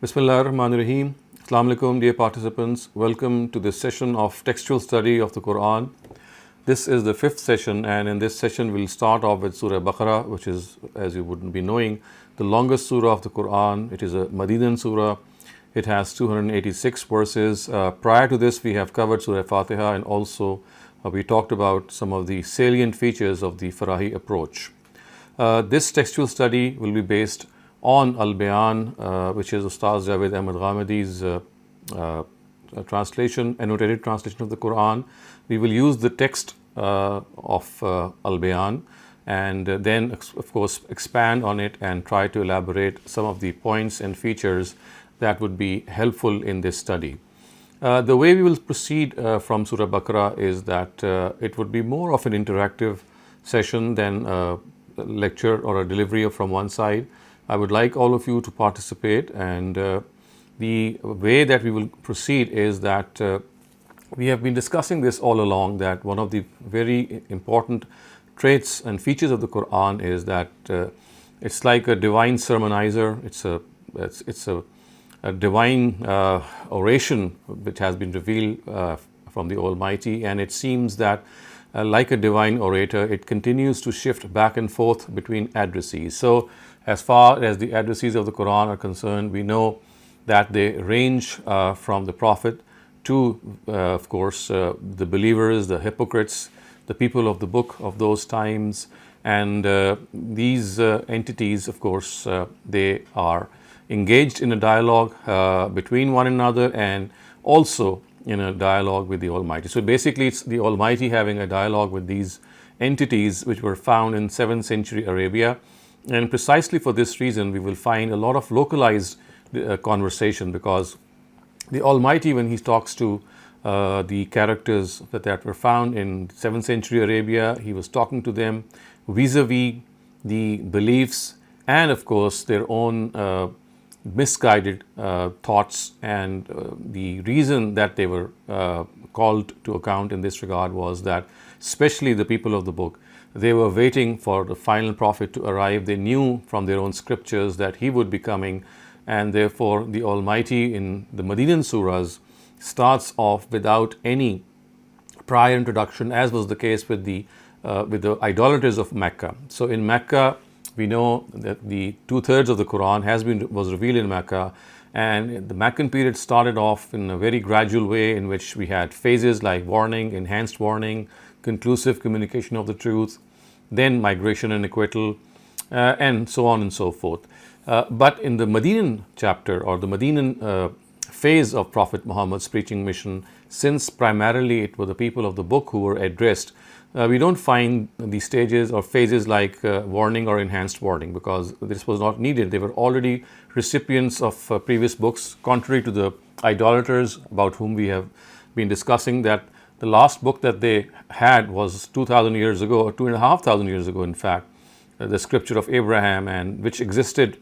Bismillahirrahmanirrahim. Assalamu alaikum, dear participants. Welcome to this session of textual study of the Quran. This is the fifth session, and in this session we'll start off with Surah Baqarah, which is, as you wouldn't be knowing, the longest surah of the Quran. It is a Medinan surah. It has 286 verses. Prior to this, we have covered Surah Fatiha, and also we talked about some of the salient features of the Farahi approach. This textual study will be based on Al-Bayan, which is Ustaz Javed Ahmed Ghamidi's translation, annotated translation of the Quran. We will use the text of Al-Bayan and then, of course, expand on it and try to elaborate some of the points and features that would be helpful in this study. The way we will proceed from Surah Baqarah is that it would be more of an interactive session than a lecture or a delivery from one side. I would like all of you to participate, and the way that we will proceed is that we have been discussing this all along, that one of the very important traits and features of the Quran is that it's like a divine sermonizer. It's a divine oration which has been revealed from the Almighty, and it seems that like a divine orator, it continues to shift back and forth between addressees. So as far as the addressees of the Quran are concerned, we know that they range from the Prophet to, of course, the believers, the hypocrites, the people of the book of those times. And these entities, of course, they are engaged in a dialogue between one another and also in a dialogue with the Almighty. So basically, it's the Almighty having a dialogue with these entities which were found in 7th century Arabia. And precisely for this reason, we will find a lot of localized conversation, because the Almighty, when He talks to the characters that were found in 7th century Arabia, He was talking to them vis-a-vis the beliefs and, of course, their own misguided thoughts. And the reason that they were called to account in this regard was that, especially the people of the book, they were waiting for the final prophet to arrive. They knew from their own scriptures that he would be coming, and therefore the Almighty in the Medinan surahs starts off without any prior introduction, as was the case with the idolaters of Mecca. So in Mecca, we know that the 2/3 of the Quran was revealed in Mecca, and the Meccan period started off in a very gradual way, in which we had phases like warning, enhanced warning, conclusive communication of the truth, then migration and acquittal, and so on and so forth. But in the Medinan chapter, or the Medinan phase of Prophet Muhammad's preaching mission, since primarily it were the people of the book who were addressed, we don't find the stages or phases like warning or enhanced warning, because this was not needed. They were already recipients of previous books, contrary to the idolaters about whom we have been discussing, that the last book that they had was 2,000 years ago, or 2,500 years ago, in fact, the scripture of Abraham, and which existed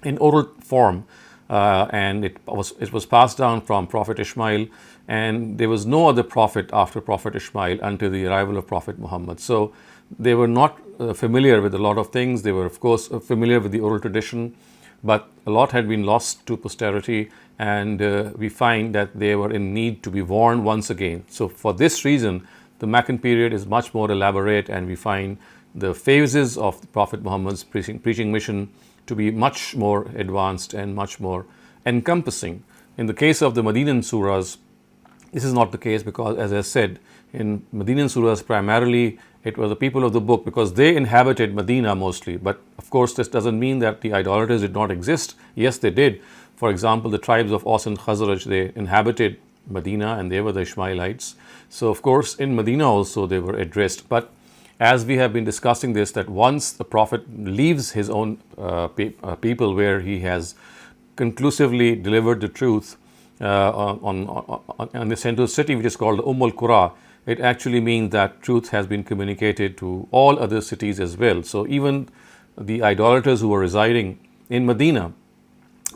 in oral form, and it was passed down from Prophet Ishmael, and there was no other prophet after Prophet Ishmael until the arrival of Prophet Muhammad. So they were not familiar with a lot of things. They were, of course, familiar with the oral tradition, but a lot had been lost to posterity, and we find that they were in need to be warned once again. So for this reason, the Meccan period is much more elaborate, and we find the phases of Prophet Muhammad's preaching mission to be much more advanced and much more encompassing. In the case of the Medinan surahs, this is not the case, because, as I said, in Medinan surahs primarily it was the people of the book, because they inhabited Medina mostly. But of course, this doesn't mean that the idolaters did not exist. Yes, they did. For example, the tribes of Aus and Khazraj, they inhabited Medina, and they were the Ishmaelites. So of course, in Medina also they were addressed. But as we have been discussing this, that once the Prophet leaves his own people, where he has conclusively delivered the truth on the central city, which is called al-Qura, it actually means that truth has been communicated to all other cities as well. So even the idolaters who were residing in Medina,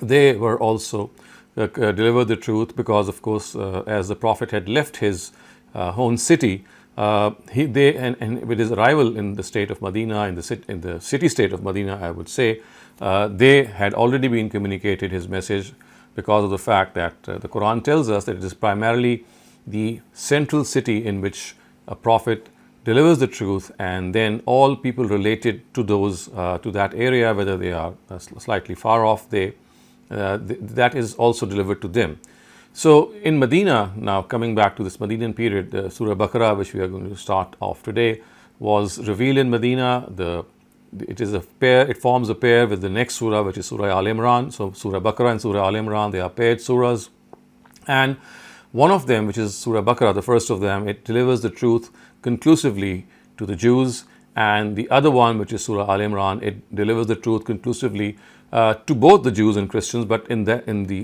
they were also delivered the truth, because, of course, as the Prophet had left his own city, and with his arrival in the state of Medina, in the city state of Medina, I would say, they had already been communicated his message because of the fact that the Quran tells us that it is primarily the central city in which a prophet delivers the truth, and then all people related to those to that area, whether they are slightly far off, that is also delivered to them. So in Medina, now coming back to this Medinan period, the Surah Baqarah, which we are going to start off today, was revealed in Medina. It forms a pair with the next surah, which is Surah Al-Imran. So Surah Baqarah and Surah Al-Imran, they are paired surahs. And one of them, which is Surah Baqarah, the first of them, it delivers the truth conclusively to the Jews. And the other one, which is Surah Al-Imran, it delivers the truth conclusively to both the Jews and Christians. But in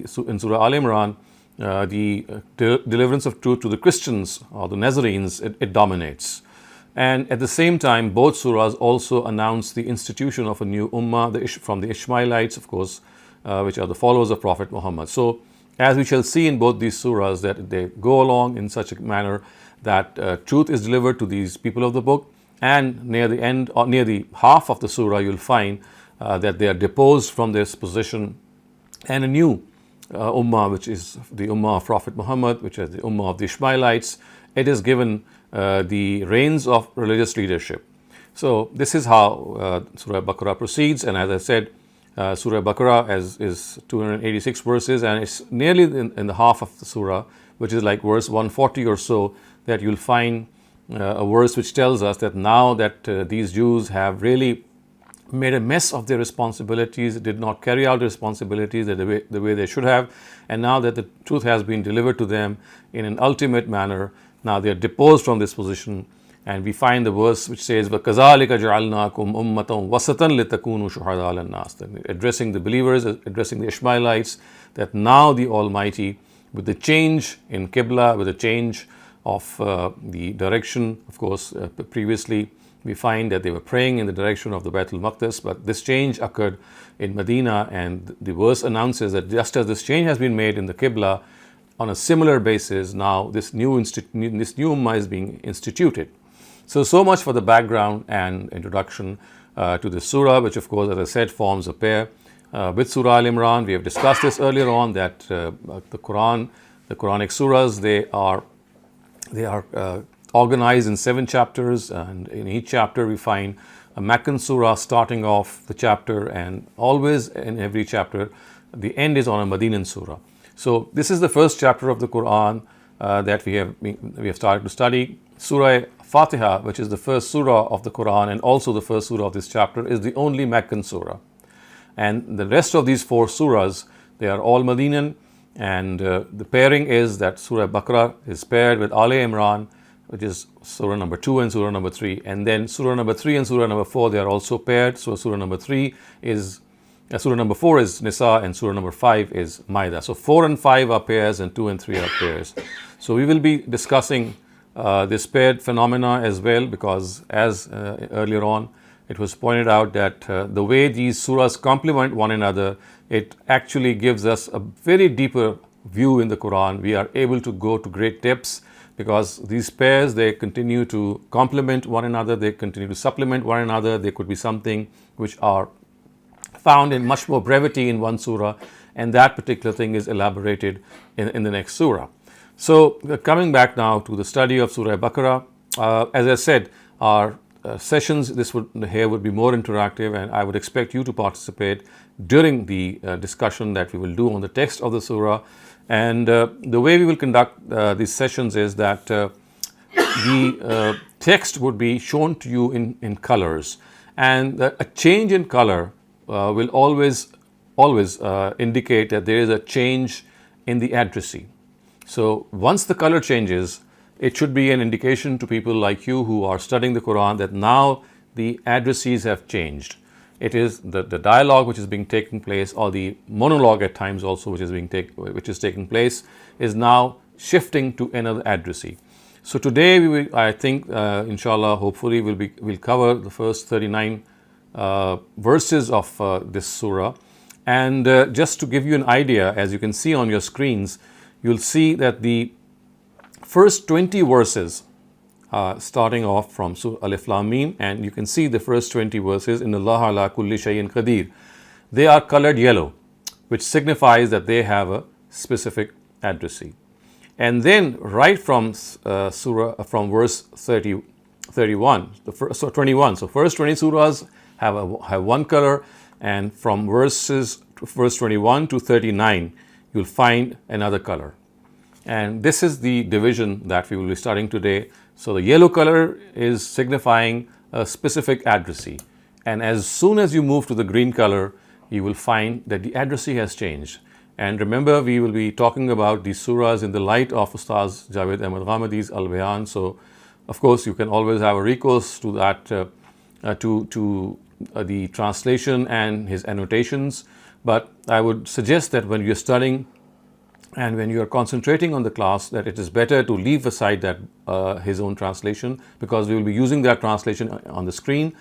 Surah Al-Imran, the deliverance of truth to the Christians or the Nazarenes, it dominates. And at the same time, both surahs also announce the institution of a new ummah from the Ishmaelites, of course, which are the followers of Prophet Muhammad. So, as we shall see in both these surahs, that they go along in such a manner that truth is delivered to these people of the book, and near the end or near the half of the surah, you'll find that they are deposed from this position, and a new ummah, which is the ummah of Prophet Muhammad, which is the ummah of the Ishmaelites, it is given the reins of religious leadership. So this is how Surah Baqarah proceeds, and as I said, Surah Baqarah is 286 verses, and it's nearly in the half of the surah, which is like verse 140 or so, that you'll find a verse which tells us that now that these Jews have really made a mess of their responsibilities, did not carry out their responsibilities the way they should have, and now that the truth has been delivered to them in an ultimate manner, now they are deposed from this position. And we find the verse which says, وَكَذَلِكَ جَعَلْنَاكُمْ أُمَّةً وَسَطًا لِتَكُونُوا شُهَدَاءَ عَلَى النَّاسِ, addressing the believers, addressing the Ishmaelites, that now the Almighty, with the change in Qibla, with the change of the direction, of course, previously we find that they were praying in the direction of the Baitul Maqdis, but this change occurred in Medina, and the verse announces that just as this change has been made in the Qibla, on a similar basis, now this new ummah is being instituted. So much for the background and introduction to this surah, which of course, as I said, forms a pair with Surah Al-Imran. We have discussed this earlier on, that the Quranic surahs, they are organized in 7 chapters, and in each chapter we find a Meccan surah starting off the chapter, and always in every chapter the end is on a Medinan surah. So this is the first chapter of the Quran that we have started to study. Surah Fatiha, which is the first surah of the Quran and also the first surah of this chapter, is the only Meccan surah. And the rest of these 4 surahs, they are all Medinan, and the pairing is that Surah Baqarah is paired with Al-Imran, which is surah number 2 and surah number 3. And then surah number 3 and surah number 4, they are also paired. So surah number 4 is Nisa, and surah number 5 is Maida. So 4 and 5 are pairs, and 2 and 3 are pairs. So we will be discussing this paired phenomena as well, because as earlier on it was pointed out that the way these surahs complement one another, it actually gives us a very deeper view in the Quran. We are able to go to great depths, because these pairs, they continue to complement one another, they continue to supplement one another. They could be something which are found in much more brevity in one surah, and that particular thing is elaborated in the next surah. So coming back now to the study of Surah Baqarah, as I said, our sessions here would be more interactive, and I would expect you to participate during the discussion that we will do on the text of the surah. And the way we will conduct these sessions is that the text would be shown to you in colors, and a change in color will always indicate that there is a change in the addressee. So once the color changes, it should be an indication to people like you who are studying the Quran that now the addressees have changed. It is the dialogue which is being taken place, or the monologue at times also which is taking place, is now shifting to another addressee. So today I think inshallah, hopefully we'll cover the first 39 verses of this surah. And just to give you an idea, as you can see on your screens, you'll see that the first 20 verses starting off from Surah Alif Lam Mim, and you can see the first 20 verses in Allah ala kulli shay'in qadir. They are colored yellow. which signifies that they have a specific addressee. And then right from from verse 31, so 21. So first 20 surahs have one color, and from verse 21 to 39, you'll find another color. And this is the division that we will be studying today. So the yellow color is signifying a specific addressee. And as soon as you move to the green color, you will find that the addressee has changed. And remember, we will be talking about these surahs in the light of Ustaz Javed Ahmed Ghamidi's Al-Bayan. So, of course, you can always have a recourse to that, to the translation and his annotations. But I would suggest that when you're studying and when you are concentrating on the class, that it is better to leave aside that his own translation, because we will be using that translation on the screen.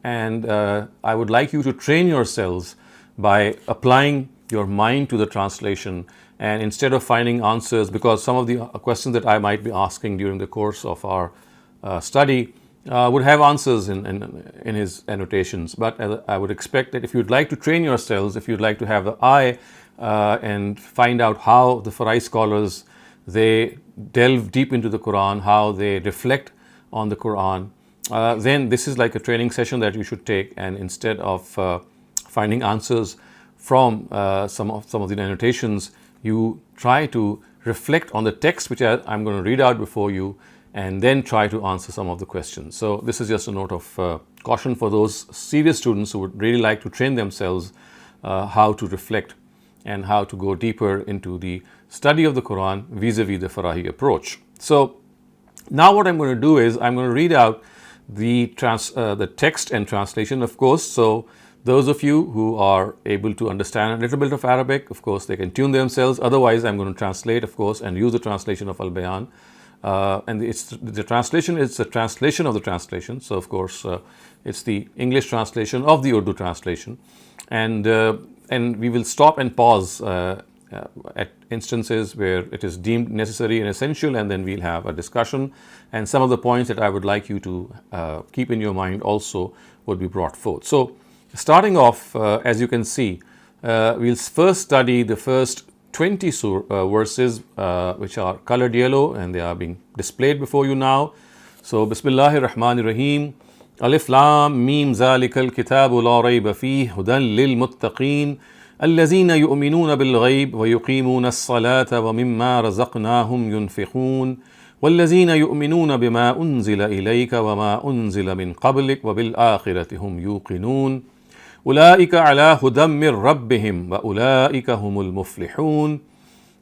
And I would like you to train yourselves by applying your mind to the translation, and instead of finding answers, because some of the questions that I might be asking during the course of our study would have answers in his annotations. But I would expect that if you'd like to train yourselves, if you'd like to have the eye and find out how the Farai scholars, they delve deep into the Quran, how they reflect on the Quran, then this is like a training session that you should take. And instead of finding answers from some of the annotations, you try to reflect on the text which I'm going to read out before you, and then try to answer some of the questions. So this is just a note of caution for those serious students who would really like to train themselves how to reflect and how to go deeper into the study of the Quran vis-a-vis the Farahi approach. So now what I'm going to do is I'm going to read out the text and translation, of course. So those of you who are able to understand a little bit of Arabic, of course, they can tune themselves. Otherwise, I'm going to translate, of course, and use the translation of Al-Bayan. And the translation is a translation of the translation. So, of course, it's the English translation of the Urdu translation. And we will stop and pause at instances where it is deemed necessary and essential, and then we'll have a discussion. And some of the points that I would like you to keep in your mind also would be brought forth. So, starting off, as you can see, we'll first study the first 20 verses, which are colored yellow, and they are being displayed before you now. So, Bismillahir Rahmanir Rahim. Alif Lam Mim Zalikal Kitabu La Rayba Fihi Hudan Lil Muttaqin الذين يؤمنون بالغيب ويقيمون الصلاة ومما رزقناهم ينفقون والذين يؤمنون بما أنزل إليك وما أنزل من قبلك وبالآخرة هم يوقنون أولئك على هدى من ربهم وأولئك هم المفلحون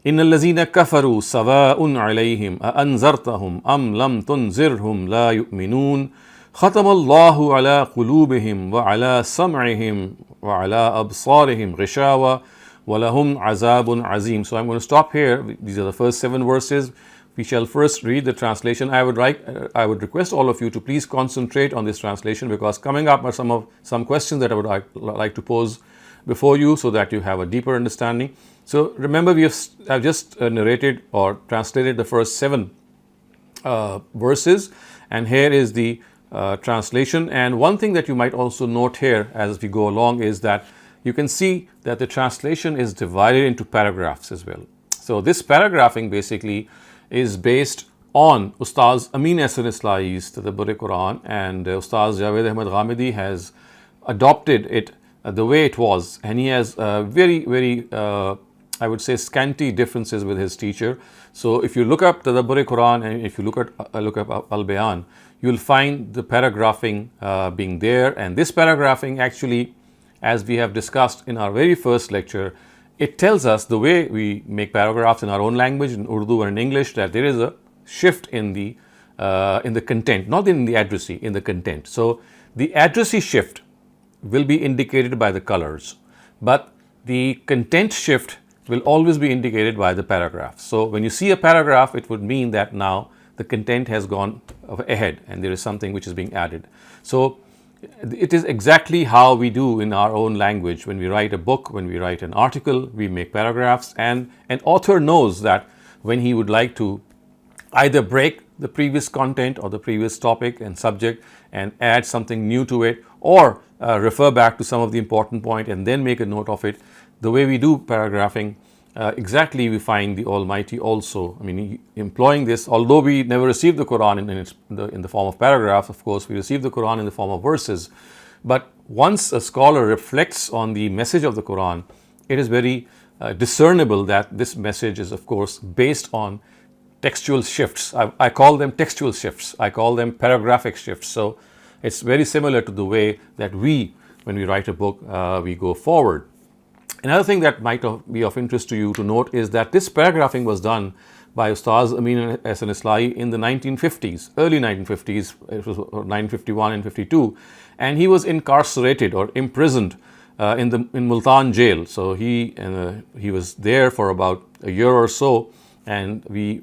إن الذين كفروا سواء عليهم أأنذرتهم أم لم تنذرهم لا يؤمنون ختم الله على قلوبهم وعلى سمعهم وعلى أبصارهم غشاوة ولهم عذاب عظيم. So I'm going to stop here. These are the first 7 verses. We shall first read the translation. I would request all of you to please concentrate on this translation, because coming up are some questions that I would like to pose before you, so that you have a deeper understanding. So remember, I've just narrated or translated the first 7 verses, and here is the translation. And one thing that you might also note here as we go along is that you can see that the translation is divided into paragraphs as well. So this paragraphing basically is based on Ustaz Amin Ahsan Islahi's Tadabbur Quran, and Ustaz Javed Ahmed Ghamidi has adopted it the way it was, and he has very I would say scanty differences with his teacher. So if you look up Tadabbur Quran and if you look up Al-Bayan, you'll find the paragraphing being there. And this paragraphing actually, as we have discussed in our very first lecture, it tells us the way we make paragraphs in our own language, in Urdu or in English, that there is a shift in the content, not in the addressee, in the content. So the addressee shift will be indicated by the colors, but the content shift will always be indicated by the paragraph. So when you see a paragraph, it would mean that now the content has gone ahead and there is something which is being added. So it is exactly how we do in our own language. When we write a book, when we write an article, we make paragraphs, and an author knows that when he would like to either break the previous content or the previous topic and subject and add something new to it, or refer back to some of the important point and then make a note of it, the way we do paragraphing, exactly we find the Almighty also, employing this. Although we never received the Quran in the form of paragraphs, of course, we received the Quran in the form of verses. But once a scholar reflects on the message of the Quran, it is very discernible that this message is, of course, based on textual shifts. I call them textual shifts. I call them paragraphic shifts. So it's very similar to the way that when we write a book, we go forward. Another thing that might be of interest to you to note is that this paragraphing was done by Ustaz Amin Ahsan Islahi in the 1950s, early 1950s. It was 1951 and 52, and he was incarcerated or imprisoned in Multan jail. So he was there for about a year or so, and he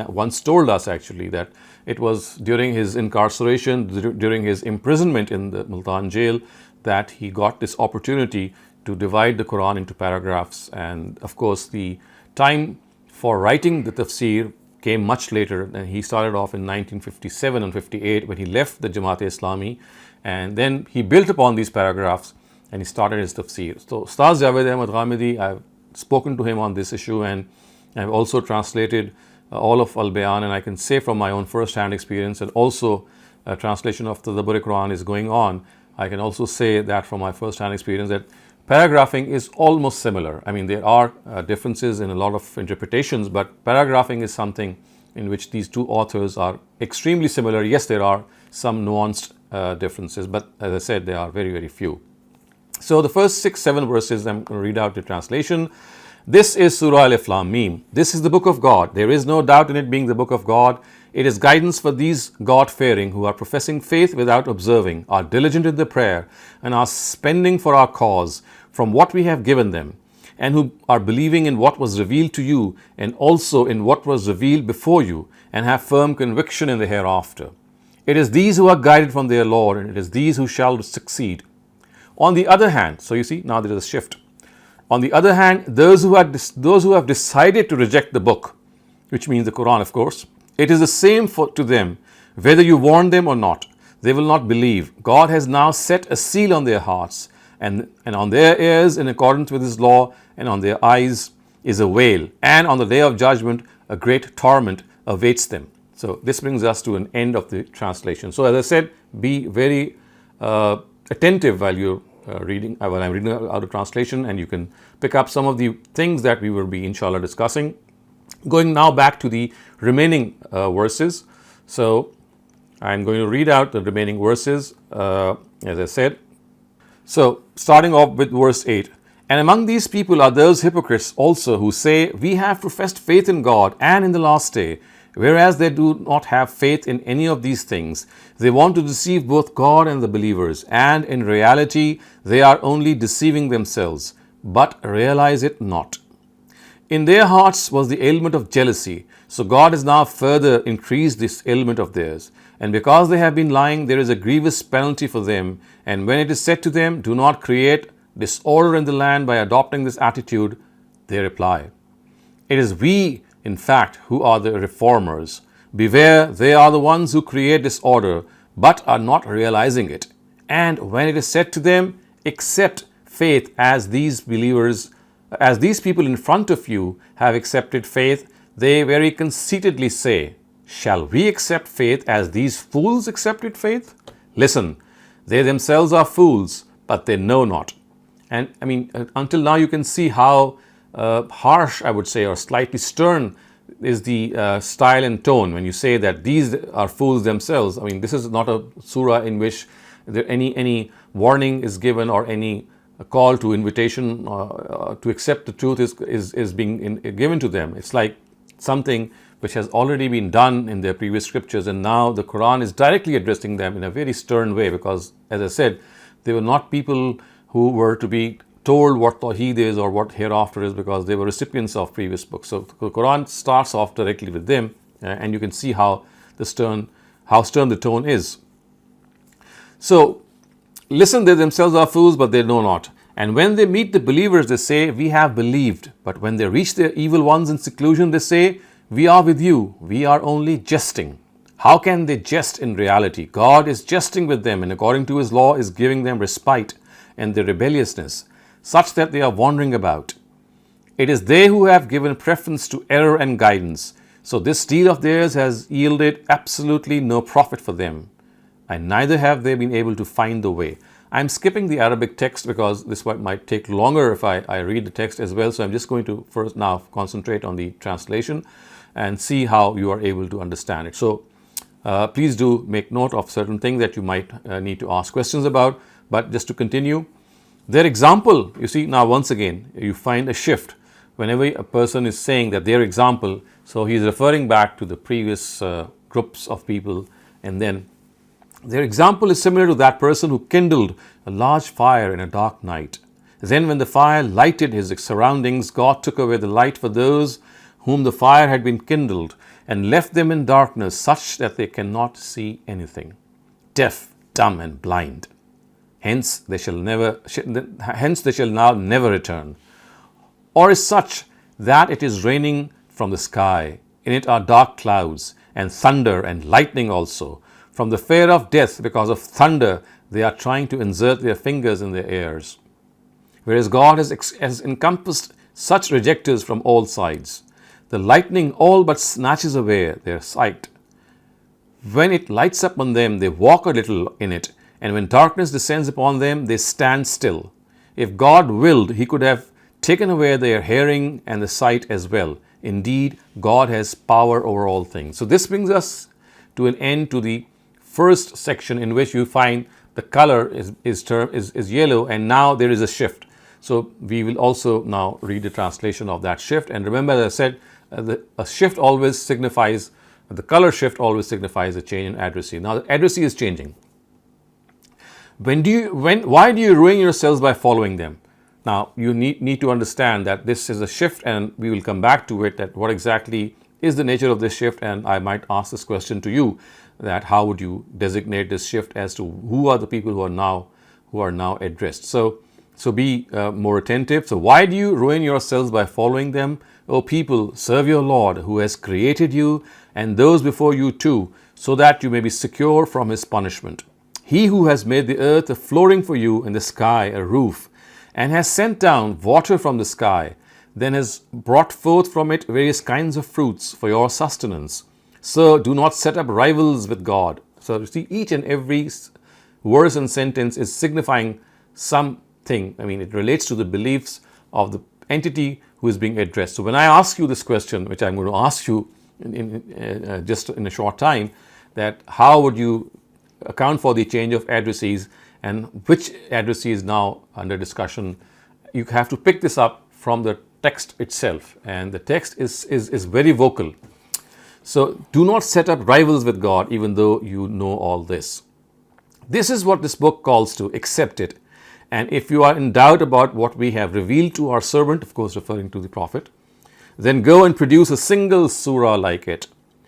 once told us actually that it was during his incarceration, during his imprisonment in the Multan jail, that he got this opportunity to divide the Quran into paragraphs. And of course, the time for writing the tafsir came much later, and he started off in 1957 and 58 when he left the Jamaat-e-Islami, and then he built upon these paragraphs and he started his tafsir. So Ustaz Javed Ahmed Ghamidi, I've spoken to him on this issue, and I've also translated all of Al-Bayan, and I can say from my own first-hand experience, and also a translation of the Tadabbur Quran is going on. I can also say that from my first-hand experience that paragraphing is almost similar. There are differences in a lot of interpretations, but paragraphing is something in which these two authors are extremely similar. Yes, there are some nuanced differences, but as I said, they are very, very few. So the first 6-7 verses, I'm going to read out the translation. This is Surah Alif Lam Mim. This is the book of God. There is no doubt in it being the book of God. It is guidance for these God-fearing who are professing faith without observing, are diligent in their prayer, and are spending for our cause from what we have given them, and who are believing in what was revealed to you and also in what was revealed before you, and have firm conviction in the hereafter. It is these who are guided from their Lord, and it is these who shall succeed. On the other hand, so you see, now there is a shift. On the other hand, those who have decided to reject the book, which means the Quran, of course, it is the same to them, whether you warn them or not. They will not believe. God has now set a seal on their hearts, and on their ears in accordance with His law, and on their eyes is a veil, and on the day of judgment a great torment awaits them. So this brings us to an end of the translation. So as I said, be very attentive while you're reading, when I'm reading out a translation, and you can pick up some of the things that we will be inshallah discussing. Going now back to the remaining verses. So I'm going to read out the remaining verses, as I said. So starting off with verse 8. And among these people are those hypocrites also who say, we have professed faith in God and in the last day, whereas they do not have faith in any of these things. They want to deceive both God and the believers, and in reality they are only deceiving themselves, but realize it not. In their hearts was the ailment of jealousy, so God has now further increased this ailment of theirs. And because they have been lying, there is a grievous penalty for them. And when it is said to them, do not create disorder in the land by adopting this attitude, they reply, it is we, in fact, who are the reformers. Beware, they are the ones who create disorder, but are not realizing it. And when it is said to them, accept faith as these believers, as these people in front of you have accepted faith, they very conceitedly say, shall we accept faith as these fools accepted faith? Listen, they themselves are fools, but they know not. And until now you can see how harsh, I would say, or slightly stern is the style and tone when you say that these are fools themselves. This is not a surah in which any warning is given or any call to invitation to accept the truth is being given to them. It's like something which has already been done in their previous scriptures, and now the Quran is directly addressing them in a very stern way, because, as I said, they were not people who were to be told what Tawheed is or what hereafter is, because they were recipients of previous books. So the Quran starts off directly with them, and you can see how stern the tone is. So, listen, they themselves are fools, but they know not. And when they meet the believers, they say, we have believed. But when they reach their evil ones in seclusion, they say, we are with you. We are only jesting. How can they jest in reality? God is jesting with them, and according to His law is giving them respite and their rebelliousness. such that they are wandering about. It is they who have given preference to error and guidance. So this deed of theirs has yielded absolutely no profit for them, and neither have they been able to find the way. I'm skipping the Arabic text because this might take longer if I read the text as well. So I'm just going to first now concentrate on the translation and see how you are able to understand it. So please do make note of certain things that you might need to ask questions about. But just to continue, their example, you see now once again, you find a shift. Whenever a person is saying that their example, so he is referring back to the previous groups of people, and then their example is similar to that person who kindled a large fire in a dark night. Then when the fire lighted his surroundings, God took away the light for those whom the fire had been kindled and left them in darkness such that they cannot see anything, deaf, dumb and blind. Hence they shall now never return. Or is such that it is raining from the sky. In it are dark clouds and thunder and lightning also. From the fear of death, because of thunder, they are trying to insert their fingers in their ears. Whereas God has encompassed such rejectors from all sides. The lightning all but snatches away their sight. When it lights up on them, they walk a little in it, and when darkness descends upon them, they stand still. If God willed, He could have taken away their hearing and the sight as well. Indeed, God has power over all things. So this brings us to an end to the first section, in which you find the color is yellow, and now there is a shift. So we will also now read the translation of that shift. And remember, as I said, a shift always signifies, the color shift always signifies a change in addressee. Now the addressee is changing. Why do you ruin yourselves by following them? Now, you need to understand that this is a shift, and we will come back to it, that what exactly is the nature of this shift. And I might ask this question to you, that how would you designate this shift as to who are the people who are now addressed. So be more attentive. So why do you ruin yourselves by following them? O people, serve your Lord, who has created you and those before you too, so that you may be secure from His punishment. He who has made the earth a flooring for you, and the sky a roof, and has sent down water from the sky, then has brought forth from it various kinds of fruits for your sustenance. So do not set up rivals with God. So you see, each and every verse and sentence is signifying something. I mean, it relates to the beliefs of the entity who is being addressed. So when I ask you this question, which I'm going to ask you just in a short time, that how would you account for the change of addressees, and which addressee is now under discussion, you have to pick this up from the text itself. And the text is very vocal. So do not set up rivals with God, even though you know all this. This is what this book calls to. Accept it. And if you are in doubt about what we have revealed to our servant, of course referring to the prophet, then go and produce a single surah like it.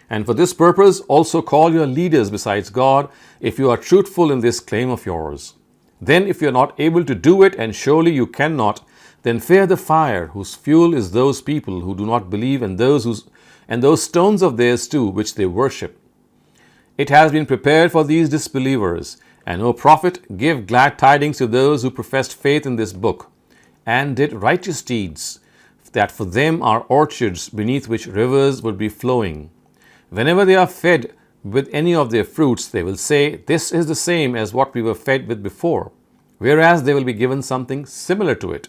And for this purpose also call your leaders besides God, if you are truthful in this claim of yours. Then if you are not able to do it, and surely you cannot, then fear the fire, whose fuel is those people who do not believe, and those stones of theirs too, which they worship. It has been prepared for these disbelievers. And O Prophet, give glad tidings to those who professed faith in this book, and did righteous deeds, that for them are orchards beneath which rivers would be flowing. Whenever they are fed with any of their fruits, they will say, this is the same as what we were fed with before, whereas they will be given something similar to it.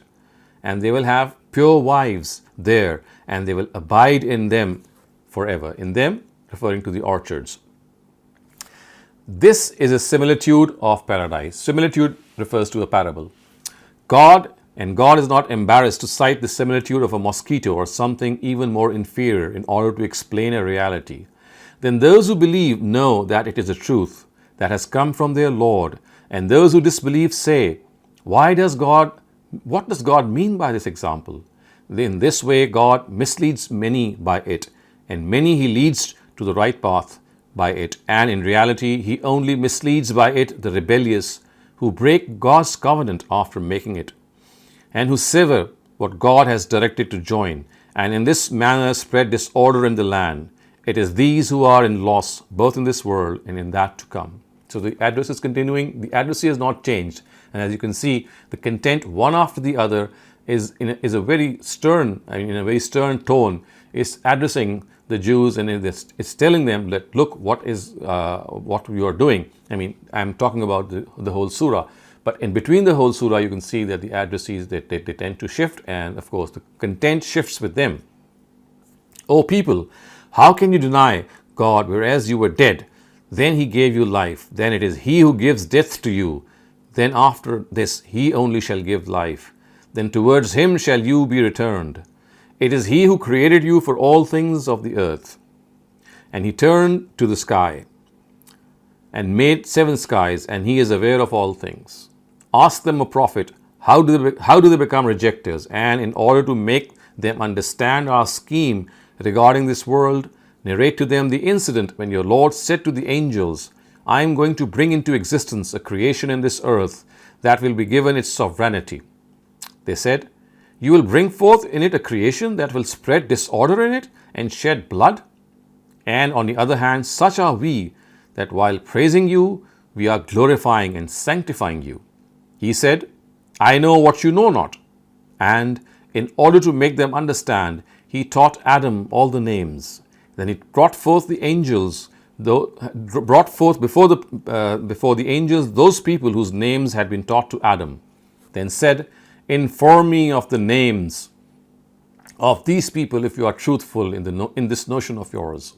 And they will have pure wives there, and they will abide in them forever. In them, referring to the orchards. This is a similitude of paradise. Similitude refers to a parable. God is not embarrassed to cite the similitude of a mosquito or something even more inferior in order to explain a reality. Then those who believe know that it is a truth that has come from their Lord, and those who disbelieve say, what does God mean by this example? In this way God misleads many by it, and many He leads to the right path by it, and in reality He only misleads by it the rebellious, who break God's covenant after making it, and who sever what God has directed to join, and in this manner spread disorder in the land. It is these who are in loss, both in this world and in that to come. So the address is continuing, the addressee has not changed. And as you can see, the content one after the other is a very stern, in a very stern tone, is addressing the Jews, and it's telling them that, look, what you are doing. I mean, I'm talking about the whole surah. But in between the whole surah, you can see that the addressees, they tend to shift, and of course the content shifts with them. O people, how can you deny God whereas you were dead? Then he gave you life. Then it is he who gives death to you. Then after this he only shall give life. Then towards him shall you be returned. It is he who created you for all things of the earth. And he turned to the sky and made 7 skies, and he is aware of all things. Ask them, a prophet, how do they become rejectors? And in order to make them understand our scheme regarding this world, narrate to them the incident when your Lord said to the angels, I am going to bring into existence a creation in this earth that will be given its sovereignty. They said, you will bring forth in it a creation that will spread disorder in it and shed blood? And on the other hand, such are we, that while praising you, we are glorifying and sanctifying you. He said, I know what you know not. And in order to make them understand, he taught Adam all the names. Then he brought forth the angels, brought forth before the angels those people whose names had been taught to Adam. Then said, inform me of the names of these people if you are truthful in this notion of yours.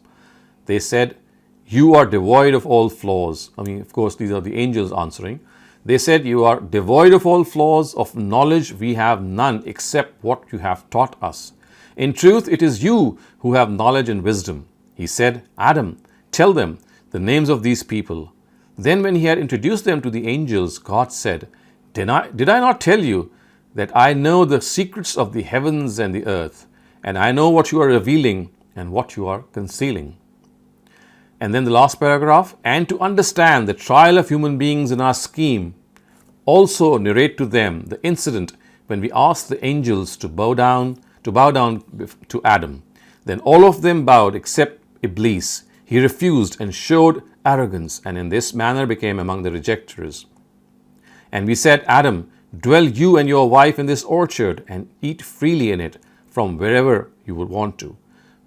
They said, you are devoid of all flaws. I mean, of course, these are the angels answering. They said, you are devoid of all flaws. Of knowledge we have none except what you have taught us. In truth, it is you who have knowledge and wisdom. He said, Adam, tell them the names of these people. Then when he had introduced them to the angels, God said, did I not tell you that I know the secrets of the heavens and the earth, and I know what you are revealing and what you are concealing? And then the last paragraph, and to understand the trial of human beings in our scheme, also narrate to them the incident when we asked the angels to bow down to Adam. Then all of them bowed except Iblis. He refused and showed arrogance, and in this manner became among the rejectors. And we said, Adam, dwell you and your wife in this orchard and eat freely in it from wherever you would want to.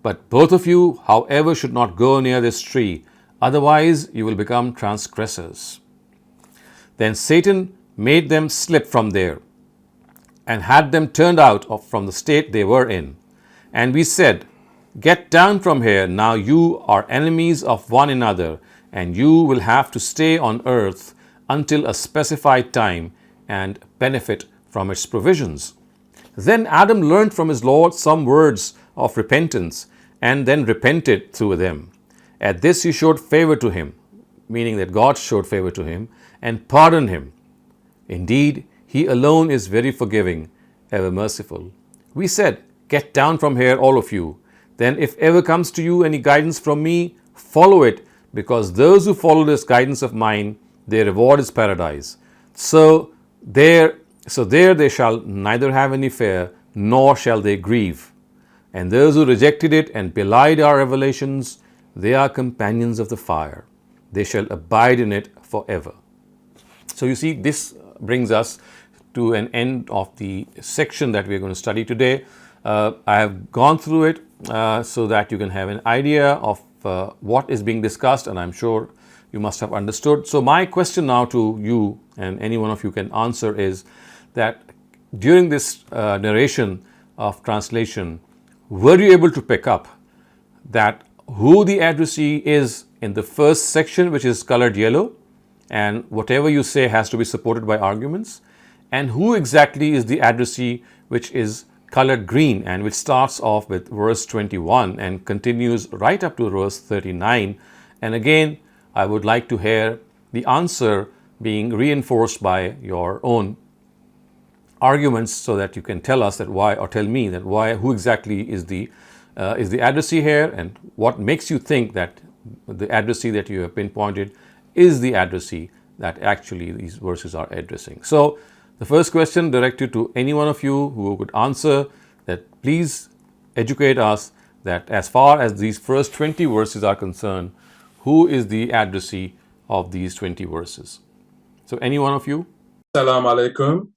But both of you, however, should not go near this tree, otherwise you will become transgressors. Then Satan made them slip from there and had them turned out from the state they were in. And we said, get down from here, now you are enemies of one another, and you will have to stay on earth until a specified time and benefit from its provisions. Then Adam learned from his Lord some words of repentance, and then repented through them. At this he showed favor to him, meaning that God showed favor to him, and pardoned him. Indeed, he alone is very forgiving, ever merciful. We said, get down from here, all of you. Then if ever comes to you any guidance from me, follow it, because those who follow this guidance of mine, their reward is paradise. So there they shall neither have any fear, nor shall they grieve. And those who rejected it and belied our revelations, they are companions of the fire. They shall abide in it forever. So you see, this brings us to an end of the section that we're going to study today. I have gone through it so that you can have an idea of what is being discussed, and I'm sure you must have understood. So my question now to you, and any one of you can answer, is that during this narration of translation, were you able to pick up that who the addressee is in the first section, which is colored yellow, and whatever you say has to be supported by arguments, and who exactly is the addressee which is colored green and which starts off with verse 21 and continues right up to verse 39? And again, I would like to hear the answer being reinforced by your own arguments, so that you can tell us that why, or tell me that why, who exactly is the addressee here, and what makes you think that the addressee that you have pinpointed is the addressee that actually these verses are addressing. So the first question directed to any one of you who could answer that, please educate us that as far as these first 20 verses are concerned, who is the addressee of these 20 verses. So any one of you? Assalamu alaikum.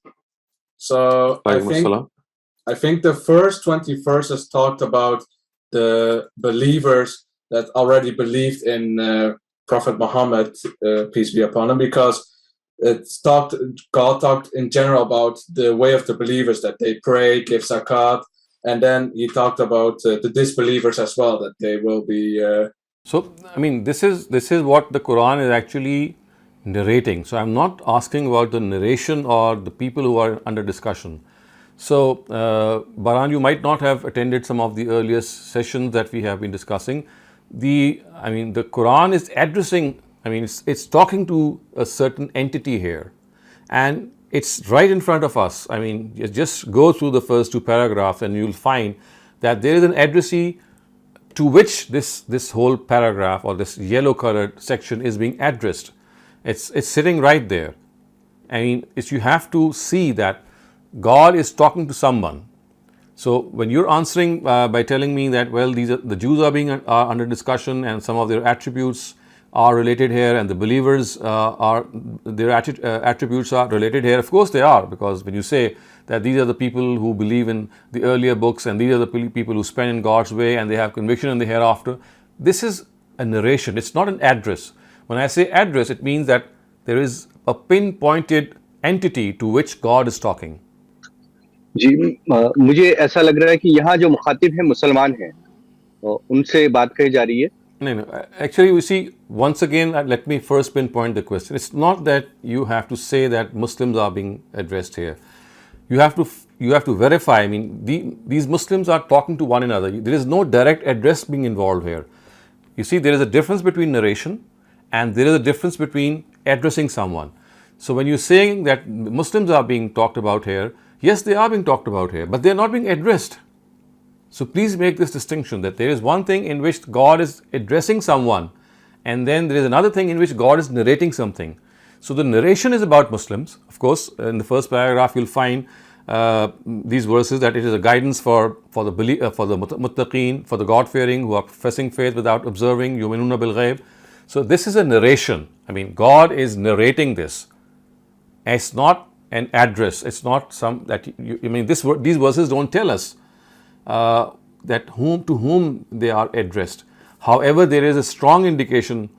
So I think the first 20 verses talked about the believers that already believed in Prophet Muhammad, peace be upon him, because God talked in general about the way of the believers, that they pray, give zakat, and then he talked about the disbelievers as well, that they will be. So I mean, this is what the Quran is actually narrating. So I'm not asking about the narration or the people who are under discussion. So Baran, you might not have attended some of the earliest sessions that we have been discussing. The Quran is addressing, it's talking to a certain entity here, and it's right in front of us. I mean, you just go through the first two paragraphs and you'll find that there is an addressee to which this whole paragraph or this yellow colored section is being addressed. It's sitting right there. I mean, you have to see that God is talking to someone. So when you're answering by telling me that, well, the Jews are under discussion and some of their attributes are related here, and the believers their attributes are related here. Of course they are, because when you say that these are the people who believe in the earlier books and these are the people who spend in God's way and they have conviction in the hereafter, this is a narration. It's not an address. When I say address, it means that there is a pinpointed entity to which God is talking. जी, मुझे ऐसा लग रहा है कि यहाँ जो मुखातिब है मुसलमान हैं, उनसे बात कही जा रही है. No. Actually, we see, once again, let me first pinpoint the question. It's not that you have to say that Muslims are being addressed here. You have to verify. I mean, these Muslims are talking to one another. There is no direct address being involved here. You see, there is a difference between narration and there is a difference between addressing someone. So when you're saying that Muslims are being talked about here, yes, they are being talked about here, but they are not being addressed. So please make this distinction, that there is one thing in which God is addressing someone, and then there is another thing in which God is narrating something. So the narration is about Muslims. Of course, in the first paragraph you'll find these verses that it is a guidance for the muttaqeen, for the God-fearing who are professing faith without observing, yuminuna bil ghaib. So this is a narration. I mean, God is narrating this. It's not an address. It's not some that these verses don't tell us that to whom they are addressed. However, there is a strong indication,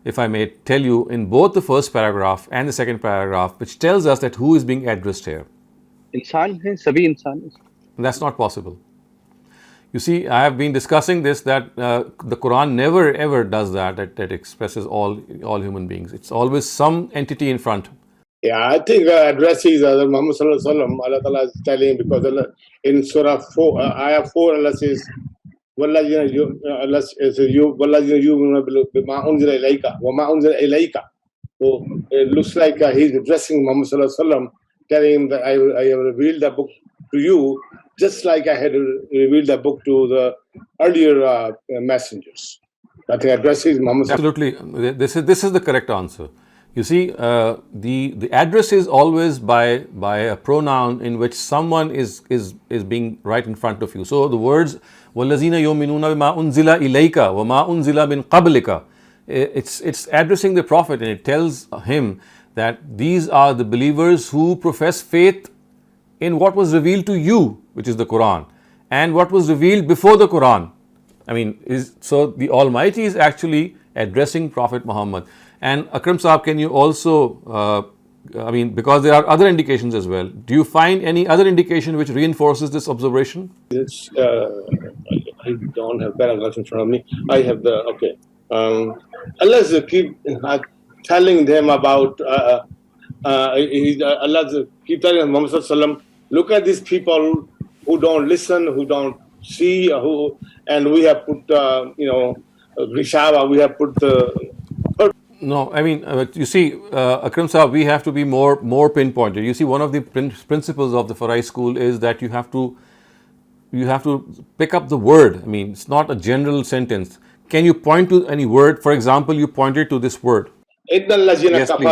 if I may tell you, in both the first paragraph and the second paragraph, which tells us that who is being addressed here. इंसान हैं, सभी इंसान हैं. That's not possible. You see, I have been discussing this, that the Quran never ever does that expresses all human beings. It's always some entity in front. Yeah, I think addresses Muhammad Sallallahu Alaihi Wasallam, Allah Ta'ala is telling, because Allah, in Surah 4, Ayah 4, Allah says, وَالَّذِينَ يُؤْمِنُونَ بِمَا أُنزِلَ إِلَيْكَ وَمَا أُنزِلَ إِلَيْكَ. So it looks like he's addressing Muhammad Sallallahu Alaihi Wasallam, telling him that I have revealed the book to you, just like I had revealed the book to the earlier messengers. I think addresses Muhammad. Absolutely, this is the correct answer. You see, the address is always by a pronoun in which someone is being right in front of you. So the words وَالَّذِينَ يُؤْمِنُونَ بِمَا أُنزِلَ إِلَيْكَ وَمَا أُنزِلَ مِن قَبْلِكَ. It's addressing the Prophet, and it tells him that these are the believers who profess faith in what was revealed to you, which is the Quran, and what was revealed before the Quran. So the Almighty is actually addressing Prophet Muhammad. And Akram Saab, can you also, because there are other indications as well, do you find any other indication which reinforces this observation? It's, I don't have paragraphs in front of me. I have the, Allah keep telling them about, Allah keep telling Muhammad Sallallahu Alaihi Wasallam, look at these people who don't listen, who don't see, and we have put, Rishava, we have put No, you see, Akram Saab, we have to be more pinpointed. You see, one of the principles of the Farai school is that you have to pick up the word. It's not a general sentence. Can you point to any word? For example, you pointed to this word. Yes, please.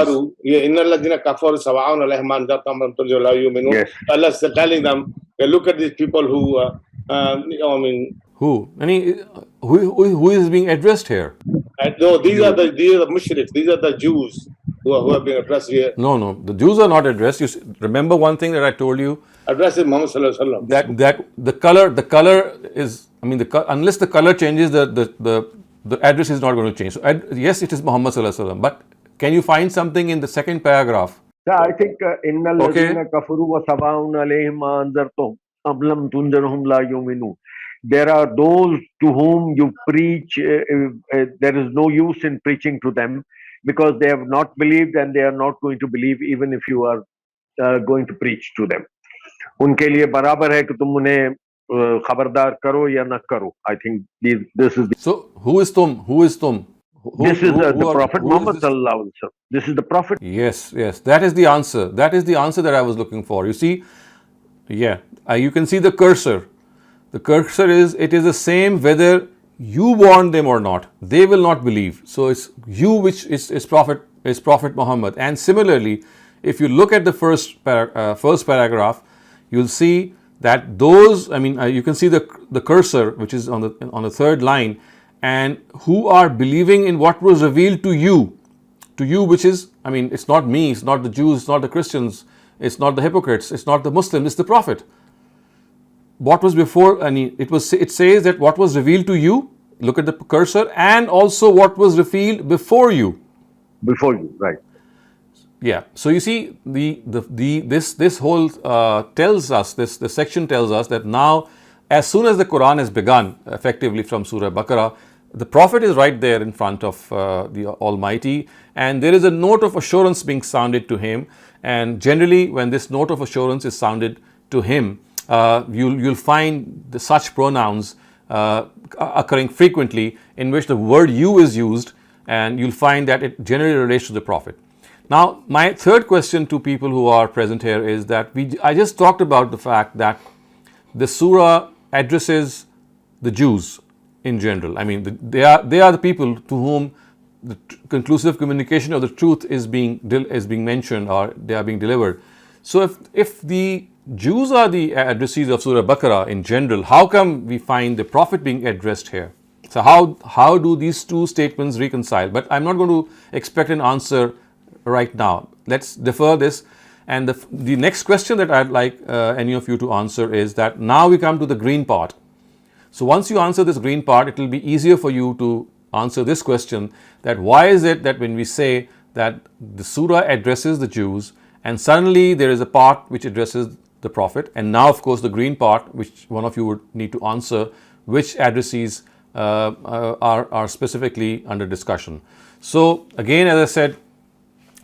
Allah is telling them, look at these people who Who? Who is being addressed here? No, these are the mushriks. These are the Jews who have been addressed here. No. The Jews are not addressed. Remember one thing that I told you. Addressing Muhammad sallallahu alaihi wasallam. That the color is. Unless the color changes, the address is not going to change. So yes, it is Muhammad sallallahu alaihi wasallam. But can you find something in the second paragraph? Yeah, I think innal ladhina kafaru wa sawaun alayhim ma anzartum am lam tunzirhum la yu'minun. There are those to whom you preach, there is no use in preaching to them because they have not believed and they are not going to believe even if you are going to preach to them. उनके लिए बराबर है कि तुम उन्हें खबरदार करो या न करो. I think this is. So who is tum? Who is tum? This is the Prophet Muhammad sallallahu alaihi wasallam. This is the Prophet. Yes. That is the answer. That is the answer that I was looking for. You see, you can see the cursor. The cursor it is the same whether you warn them or not. They will not believe. So it's you which is Prophet Muhammad. And similarly, if you look at the first paragraph, you'll see that those. You can see the cursor which is on the third line, and who are believing in what was revealed to you, which is it's not me, it's not the Jews, it's not the Christians, it's not the hypocrites, it's not the Muslims, it's the Prophet. What was before, it says that what was revealed to you, look at the cursor, and also what was revealed before you. Before you, right. Yeah. So you see, this whole this section tells us that now, as soon as the Quran has begun, effectively from Surah Baqarah, the Prophet is right there in front of the Almighty, and there is a note of assurance being sounded to him. And generally, when this note of assurance is sounded to him, you'll find such pronouns occurring frequently in which the word you is used, and you'll find that it generally relates to the Prophet. Now, my third question to people who are present here is that I just talked about the fact that the surah addresses the Jews in general. They are the people to whom the conclusive communication of the truth is being mentioned, or they are being delivered. So if the Jews are the addressees of Surah Baqarah in general, how come we find the Prophet being addressed here? So how do these two statements reconcile? But I'm not going to expect an answer right now. Let's defer this. And the next question that I'd like any of you to answer is that now we come to the green part. So once you answer this green part, it will be easier for you to answer this question, that why is it that when we say that the surah addresses the Jews and suddenly there is a part which addresses the Prophet, and now of course the green part which one of you would need to answer, which addressees are specifically under discussion. So again, as I said,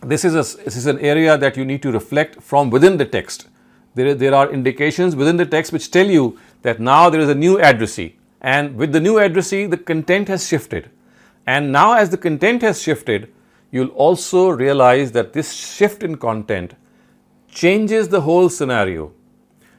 this is an area that you need to reflect from within the text. There are indications within the text which tell you that now there is a new addressee, and with the new addressee the content has shifted. And now as the content has shifted, you'll also realize that this shift in content changes the whole scenario.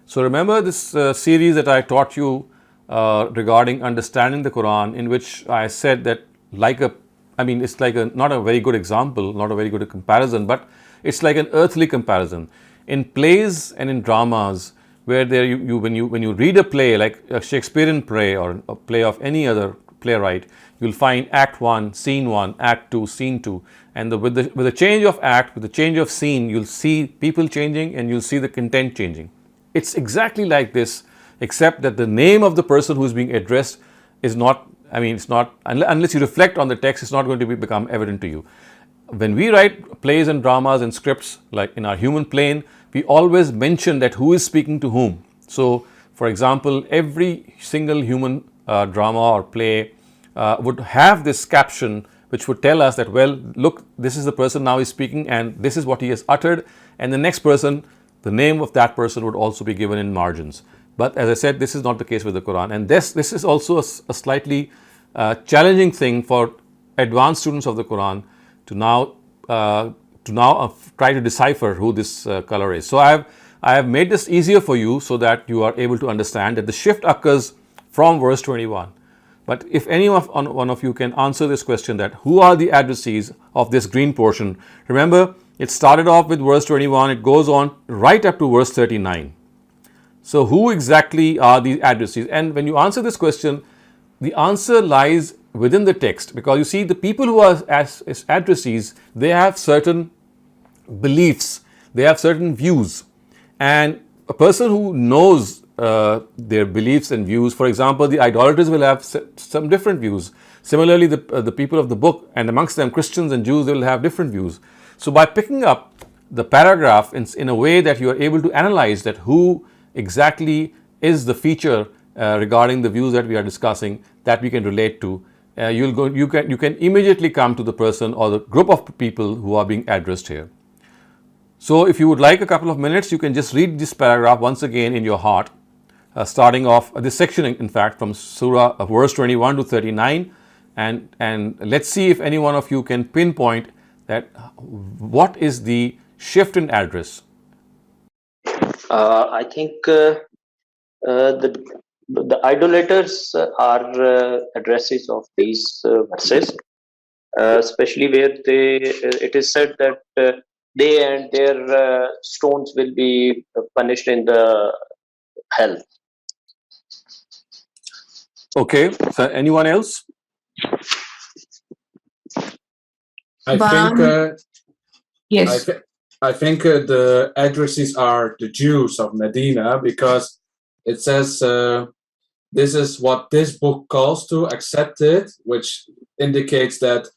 So remember this series that I taught you regarding understanding the Quran, in which I said that it's like not a very good example, not a very good comparison, but it's like an earthly comparison. In plays and in dramas, where when you read a play like a Shakespearean play or a play of any other playwright, you'll find Act 1, Scene 1, Act 2, Scene 2, and with the change of act, with the change of scene, you'll see people changing and you'll see the content changing. It's exactly like this, except that the name of the person who's being addressed is not, it's not, unless you reflect on the text, it's not going to become evident to you. When we write plays and dramas and scripts, like in our human plane, we always mention that who is speaking to whom. So, for example, every single human drama or play would have this caption which would tell us that, well, look, this is the person now is speaking and this is what he has uttered, and the next person, the name of that person would also be given in margins. But as I said, this is not the case with the Quran, and this is also a slightly challenging thing for advanced students of the Quran to now try to decipher who this color is. So I have made this easier for you so that you are able to understand that the shift occurs from verse 21. But if one of you can answer this question, that who are the addressees of this green portion? Remember, it started off with verse 21, it goes on right up to verse 39. So who exactly are the addressees? And when you answer this question, the answer lies within the text, because you see, the people who are as addressees, they have certain beliefs, they have certain views, and a person who knows their beliefs and views, for example, the idolaters will have some different views. Similarly, the people of the book, and amongst them Christians and Jews, they will have different views. So by picking up the paragraph in a way that you are able to analyze that who exactly is the feature regarding the views that we are discussing that we can relate to, you can immediately come to the person or the group of people who are being addressed here. So if you would like a couple of minutes, you can just read this paragraph once again in your heart, starting off this section, in fact, from Surah verse 21 to 39, and let's see if any one of you can pinpoint that what is the shift in address. I think the idolaters are addresses of these verses, especially where it is said that they and their stones will be punished in the hell. Okay, so anyone else? I think yes. I think the addressees are the Jews of Medina, because it says this is what this book calls to, accept it, which indicates that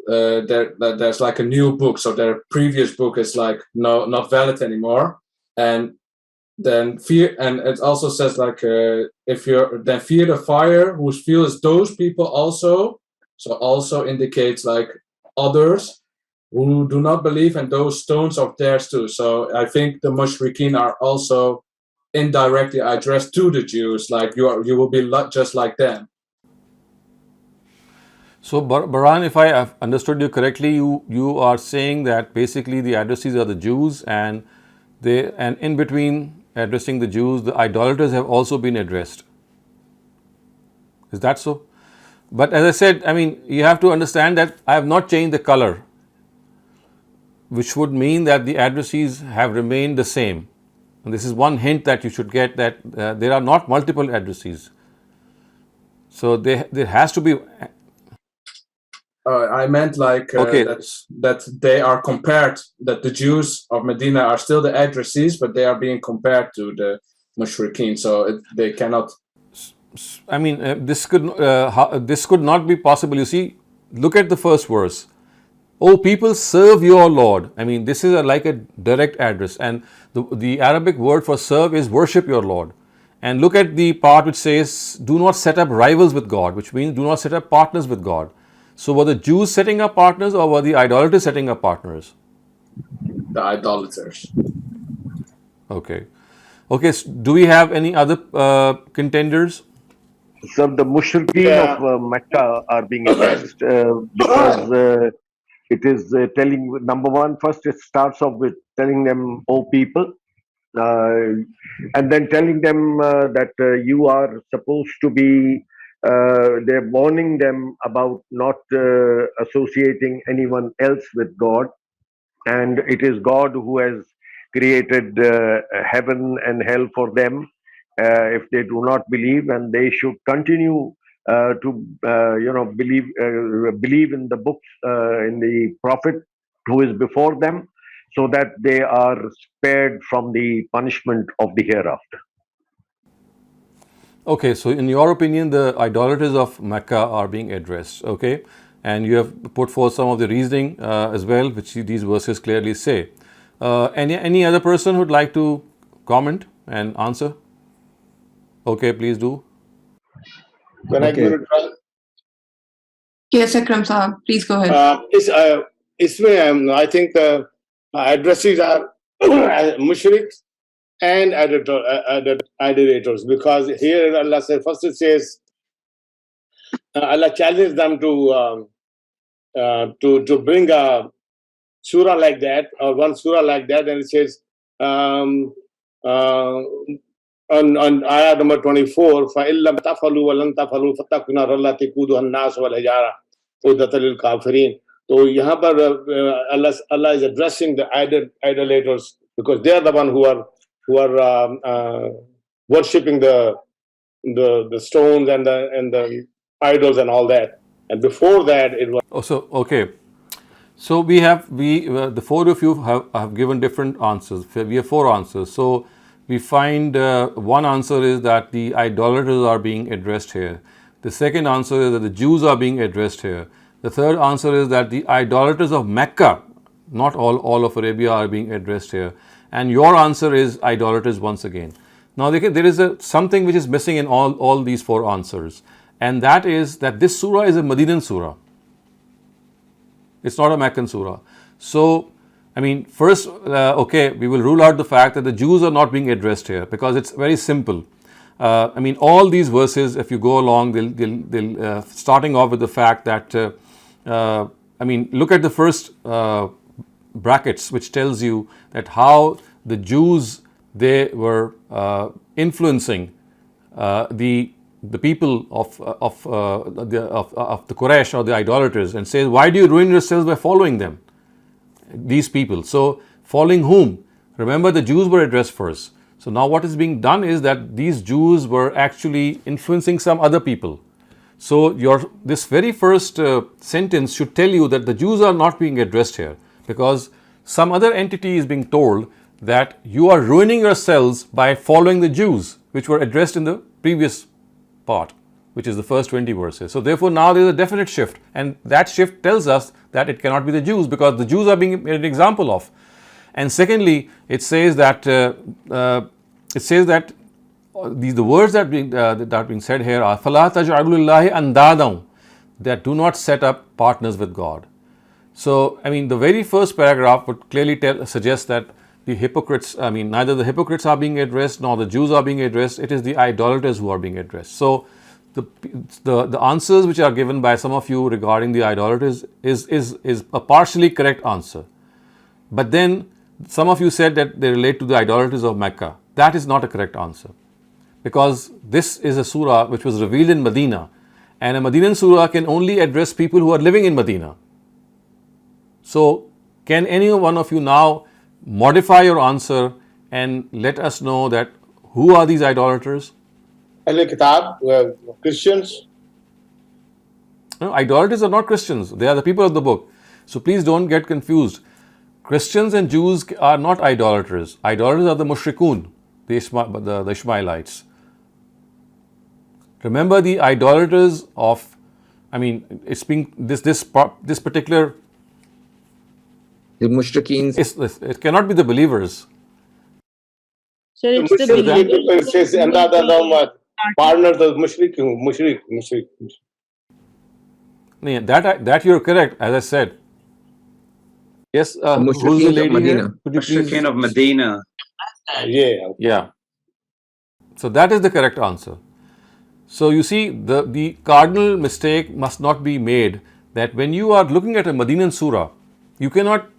there's like a new book, so their previous book is like not valid anymore, and then fear, and it also says like if you're then fear the fire whose fuel is those people also, so also indicates like others who do not believe, and those stones of theirs too. So I think the mushrikeen are also indirectly addressed to the Jews, like you will be just like them. So Baran, if I have understood you correctly, you are saying that basically the addressees are the Jews, and in between addressing the Jews, the idolaters have also been addressed. Is that so? But as I said, I mean, you have to understand that I have not changed the color, which would mean that the addressees have remained the same. And this is one hint that you should get, that there are not multiple addressees. So there has to be. I meant like that they are compared, that the Jews of Medina are still the addressees, but they are being compared to the mushrikeen, so they cannot. I mean, this could not be possible. You see, look at the first verse. Oh, people, serve your Lord. I mean, this is like a direct address, and the Arabic word for serve is worship your Lord. And look at the part which says, do not set up rivals with God, which means do not set up partners with God. So were the Jews setting up partners, or were the idolaters setting up partners? The idolaters. Okay. So do we have any other contenders? So the mushrikeen of Mecca are being addressed because it is telling, number one, first it starts off with telling them, oh people, and then telling them that you are supposed to be, they're warning them about not associating anyone else with God, and it is God who has created heaven and hell for them if they do not believe, and they should continue to believe in the books, in the prophet who is before them, so that they are spared from the punishment of the hereafter. Okay, so in your opinion, the idolaters of Mecca are being addressed, okay? And you have put forth some of the reasoning as well, which these verses clearly say. Any other person who'd like to comment and answer? Okay, please do. When I give it a try? Yes, Akram Sahab, please go ahead. I think the addressees are mushriks and idolaters, because here Allah says, first it says, Allah challenges them to bring a surah like that, or one surah like that, and it says on ayah number 24, فَإِلَّمْ تَفْعَلُوا وَلَنْ تَفْعَلُوا فَاتَّقُوا النَّارَ الَّتِي وَقُودُهَا النَّاسُ وَالْحِجَارَةُ أُعِدَّتْ لِلْكَافِرِينَ. So यहाँ पर Allah is addressing the idolaters, because they are the one who are worshipping the stones and the idols and all that. And before that, it was. Oh, so okay. So the four of you have given different answers. We have four answers. So we find one answer is that the idolaters are being addressed here. The second answer is that the Jews are being addressed here. The third answer is that the idolaters of Mecca, not all of Arabia, are being addressed here. And your answer is idolaters once again. Now there is something which is missing in all these four answers, and that is that this surah is a Medinan surah. It's not a Meccan surah. So, I mean, first, okay, we will rule out the fact that the Jews are not being addressed here because it's very simple. I mean, all these verses, if you go along, they'll starting off with the fact that, I mean, look at the first brackets, which tells you that how the Jews, they were influencing the people of the Quraysh or the idolaters, and says, why do you ruin yourselves by following them, these people? So following whom? Remember, the Jews were addressed first. So now what is being done is that these Jews were actually influencing some other people. So this very first sentence should tell you that the Jews are not being addressed here, because some other entity is being told that you are ruining yourselves by following the Jews, which were addressed in the previous part, which is the first 20 verses. So therefore now there is a definite shift, and that shift tells us that it cannot be the Jews, because the Jews are being made an example of. And secondly, it says that the words that are being said here are فَلَا تَجْعَلُوا لِلَّهِ أَنْدَادًا, that do not set up partners with God. So I mean, the very first paragraph would clearly suggest that the hypocrites, I mean, neither the hypocrites are being addressed nor the Jews are being addressed. It is the idolaters who are being addressed. So the answers which are given by some of you regarding the idolaters is a partially correct answer. But then some of you said that they relate to the idolaters of Mecca. That is not a correct answer, because this is a surah which was revealed in Medina, and a Medinan surah can only address people who are living in Medina. So can any one of you now modify your answer and let us know that who are these idolaters? Al-Kitab, Christians. No, idolaters are not Christians. They are the people of the book. So please don't get confused. Christians and Jews are not idolaters. Idolaters are the mushrikun, the Ishmaelites. Remember, the idolaters of, I mean, it's being this particular. The mushrikeen. It cannot be the believers. So it's the believers. It says partner the mushrik. That you're correct, as I said. Yes, who's the lady here? Mushrikeen of Medina. Yeah. So that is the correct answer. So you see, the cardinal mistake must not be made that when you are looking at a Medinan surah, you cannot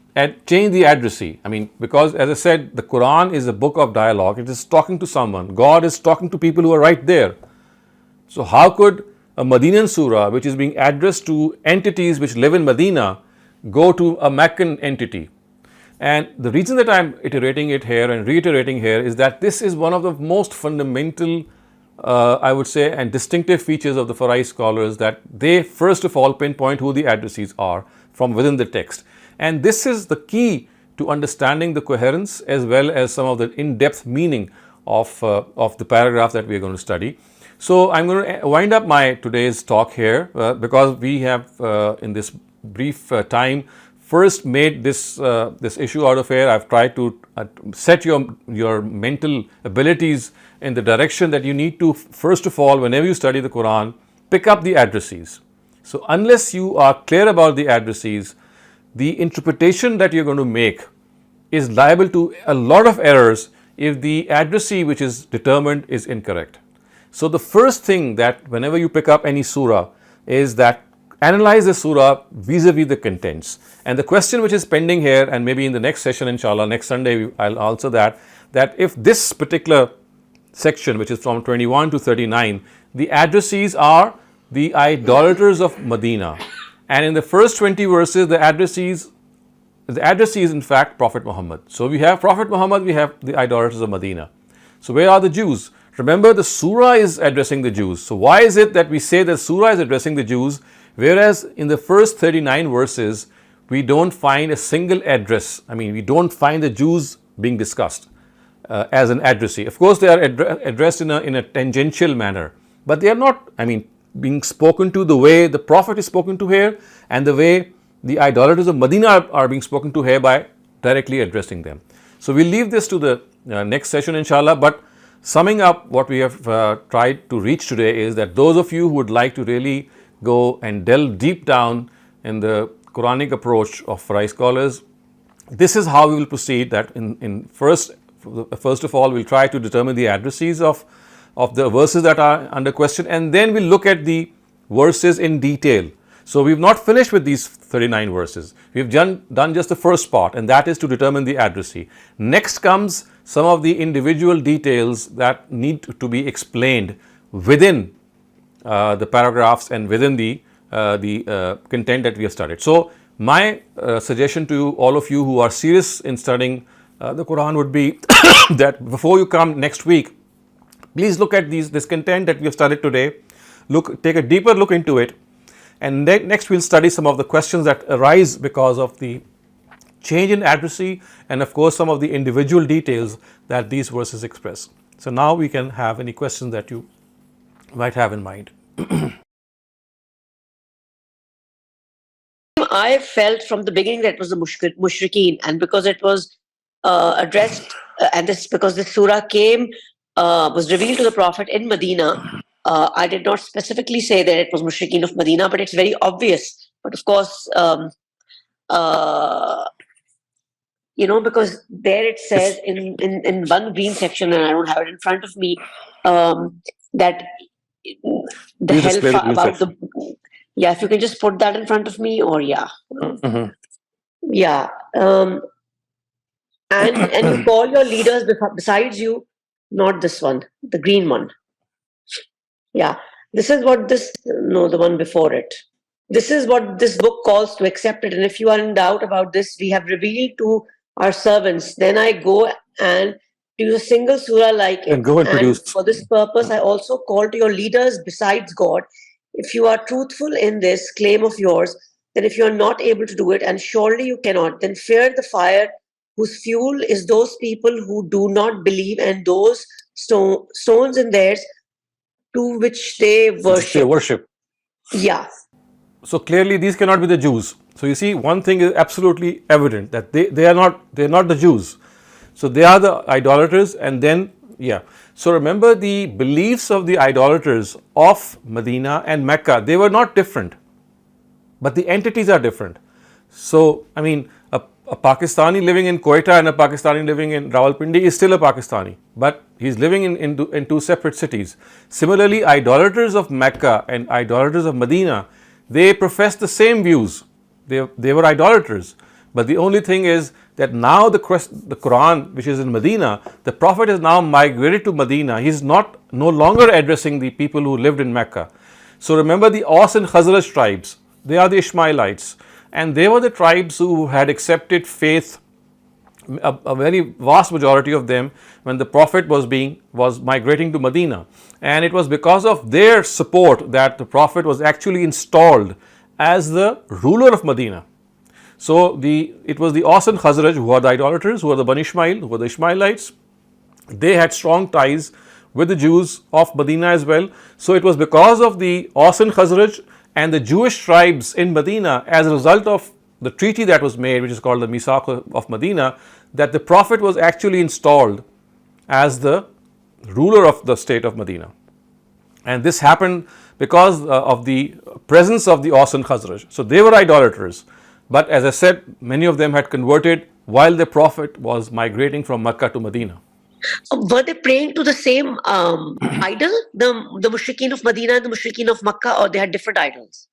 change the addressee. I mean, because as I said, the Quran is a book of dialogue. It is talking to someone. God is talking to people who are right there. So how could a Medinan surah, which is being addressed to entities which live in Medina, go to a Meccan entity? And the reason that I'm iterating it here and reiterating here is that this is one of the most fundamental, I would say, and distinctive features of the Farai scholars, that they first of all pinpoint who the addressees are from within the text. And this is the key to understanding the coherence as well as some of the in-depth meaning of the paragraph that we are going to study. So I'm going to wind up my today's talk here because we have in this brief time first made this issue out of here. I've tried to set your mental abilities in the direction that you need to, first of all, whenever you study the Quran, pick up the addressees. So unless you are clear about the addressees, the interpretation that you're going to make is liable to a lot of errors if the addressee which is determined is incorrect. So the first thing that whenever you pick up any surah is that analyze the surah vis-a-vis the contents. And the question which is pending here, and maybe in the next session, inshallah, next Sunday, I'll answer that if this particular section, which is from 21 to 39, the addressees are the idolaters of Medina. And in the first 20 verses, the addressee is in fact Prophet Muhammad. So we have Prophet Muhammad, we have the idolaters of Medina. So where are the Jews? Remember, the surah is addressing the Jews. So why is it that we say that surah is addressing the Jews, whereas in the first 39 verses, we don't find a single address? I mean, we don't find the Jews being discussed as an addressee. Of course, they are addressed in a tangential manner, but they are not, I mean, being spoken to the way the Prophet is spoken to here, and the way the idolaters of Medina are being spoken to here by directly addressing them. So we'll leave this to the next session, inshallah. But summing up, what we have tried to reach today is that those of you who would like to really go and delve deep down in the Quranic approach of Farai scholars, this is how we will proceed. That in first of all, we'll try to determine the addressees of the verses that are under question, and then we'll look at the verses in detail. So we've not finished with these 39 verses. We've done just the first part, and that is to determine the addressee. Next comes some of the individual details that need to be explained within the paragraphs and within the content that we have studied. So my suggestion to all of you who are serious in studying the Quran would be that before you come next week, please look at this content that we have studied today. Take a deeper look into it. And next we'll study some of the questions that arise because of the change in addressee, and of course some of the individual details that these verses express. So now we can have any questions that you might have in mind. I felt from the beginning that it was the mushrikeen, and because it was addressed, and this because this surah was revealed to the Prophet in Medina, I did not specifically say that it was mushrikeen of Medina, but it's very obvious. But of course, because there it says in one green section, and I don't have it in front of me, that the hellfire about the. Yeah, if you can just put that in front of me, or yeah. Yeah. And you call your leaders besides you, not this one, the green one. Yeah. This is what the one before it. This is what this book calls to accept it. And if you are in doubt about this, we have revealed to our servants. Then I go and use a single surah like it. And for this purpose, I also call to your leaders besides God. If you are truthful in this claim of yours, then if you are not able to do it, and surely you cannot, then fear the fire whose fuel is those people who do not believe, and those stones in theirs to which they worship. Yeah. So clearly these cannot be the Jews. So you see, one thing is absolutely evident, that they're not the Jews. So they are the idolaters, and then so remember, the beliefs of the idolaters of Medina and Mecca, they were not different, but the entities are different. So I mean, a Pakistani living in Quetta and a Pakistani living in Rawalpindi is still a Pakistani, but he's living in two separate cities. Similarly, idolaters of Mecca and idolaters of Medina, they profess the same views. They were idolaters. But the only thing is that now the Quran, which is in Medina, the Prophet is now migrated to Medina. He's no longer addressing the people who lived in Mecca. So remember, the Aus and Khazraj tribes, they are the Ishmaelites, and they were the tribes who had accepted faith, a very vast majority of them, when the Prophet was migrating to Medina. And it was because of their support that the Prophet was actually installed as the ruler of Medina. So it was the Aus and Khazraj who are the idolaters, who are the Bani Ishmael, who were the Ishmaelites. They had strong ties with the Jews of Medina as well. So it was because of the Aus and Khazraj and the Jewish tribes in Medina, as a result of the treaty that was made, which is called the Misaq of Medina, that the Prophet was actually installed as the ruler of the state of Medina. And this happened because of the presence of the Aus and Khazraj. So they were idolaters. But as I said, many of them had converted while the Prophet was migrating from Mecca to Medina. Were they praying to the same idol, the mushrikeen of Medina and the mushrikeen of Makkah, or they had different idols?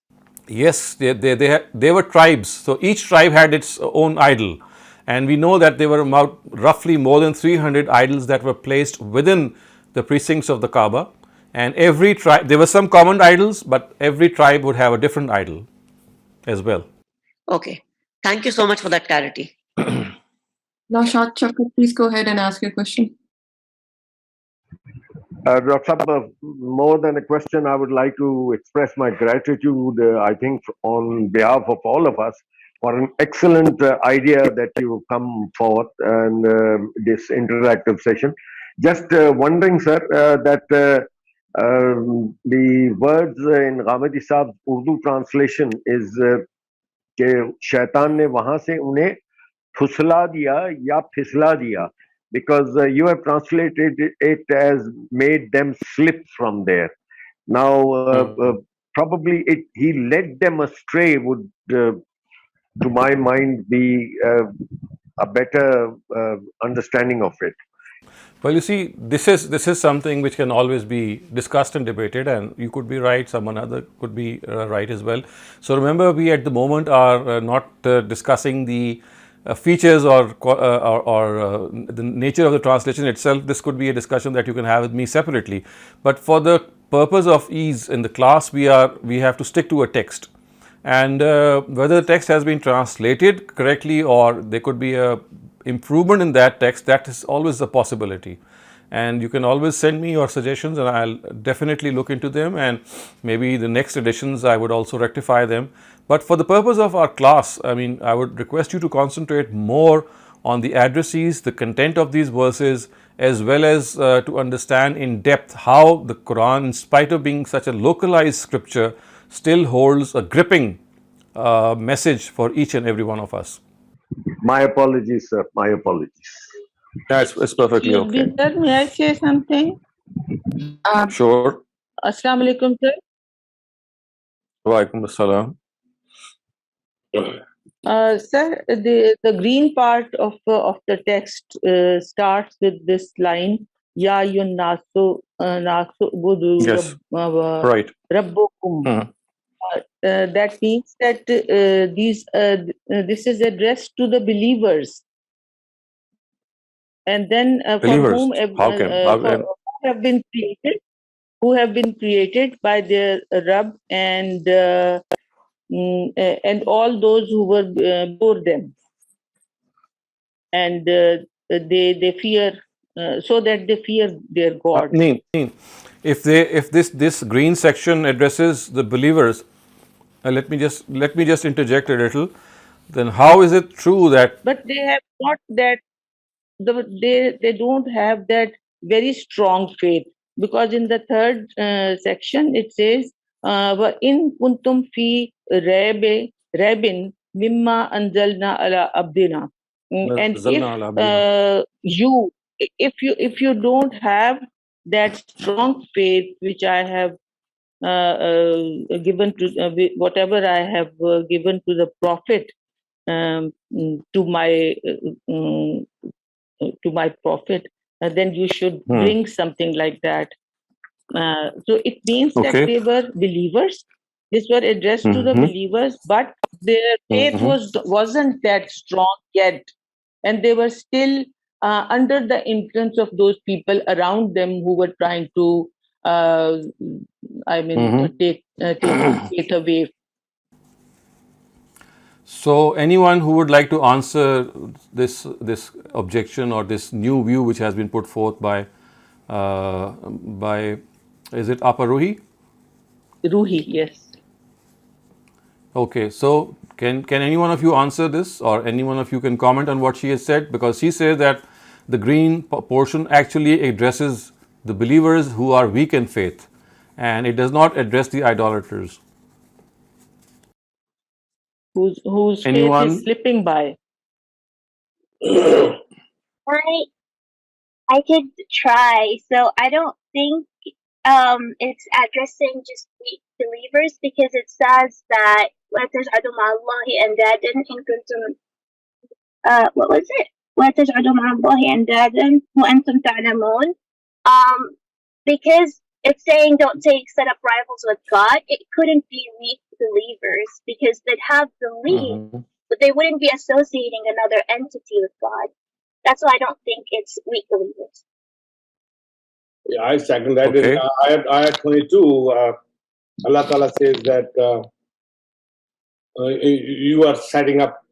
Yes, they were tribes. So each tribe had its own idol. And we know that there were roughly more than 300 idols that were placed within the precincts of the Kaaba. And every tribe, there were some common idols, but every tribe would have a different idol as well. Okay. Thank you so much for that clarity. Rashad Chakra, please go ahead and ask your question. Dr. Saab, more than a question, I would like to express my gratitude, I think, on behalf of all of us, for an excellent idea that you come forth and this interactive session. Just wondering, sir, that the words in Ghamidi Saab's Urdu translation is कि शैतान ने वहां से उन्हें फुसला दिया या फिसला दिया, because you have translated it as made them slip from there. Now, probably he led them astray would, to my mind, be a better understanding of it. Well, you see, this is something which can always be discussed and debated, and you could be right, someone other could be right as well. So remember, we at the moment are not discussing the features or the nature of the translation itself. This could be a discussion that you can have with me separately. But for the purpose of ease in the class, we have to stick to a text. And whether the text has been translated correctly or there could be a improvement in that text, that is always a possibility. And you can always send me your suggestions and I'll definitely look into them, and maybe the next editions I would also rectify them. But for the purpose of our class, I mean, I would request you to concentrate more on the addresses, the content of these verses, as well as to understand in depth how the Quran, in spite of being such a localized scripture, still holds a gripping message for each and every one of us. My apologies, sir. My apologies. It's perfectly okay. Sir, may I say something? Sure. Assalamu alaikum, sir. Wa alaikum assalam. Sir, the green part of the text starts with this line, Ya yun nasu budu Yes. Right. rabbukum. That means that this is addressed to the believers, and then for whom who have been created by their Rabb, and all those who were before them, and they fear, so that they fear their God. If this green section addresses the believers, let me just interject a little. Then how is it true that? But they have not that. They don't have that very strong faith, because in the third section it says, "In kuntum fi rabin mimma anzalna ala abdina." And if you don't have that strong faith which I have given to whatever I have given to the Prophet, to my Prophet, then you should bring something like that. So it means that they were believers. These were addressed to the believers, but their faith wasn't that strong yet, and they were still under the influence of those people around them who were trying to, take it away. So anyone who would like to answer this objection or this new view which has been put forth by is it Apa Ruhi? Ruhi, yes. Okay, so can any one of you answer this, or any one of you can comment on what she has said, because she says that the green portion actually addresses the believers who are weak in faith, and it does not address the idolaters. Whose faith is slipping by. I could try. So I don't think it's addressing just weak believers, because it says that what was it? Because it's saying don't set up rivals with God. It couldn't be weak believers, because they'd have belief, but they wouldn't be associating another entity with God. That's why I don't think it's weak believers. Yeah, I second that. Okay. In ayat 22, Allah Ta'ala says that you are setting up,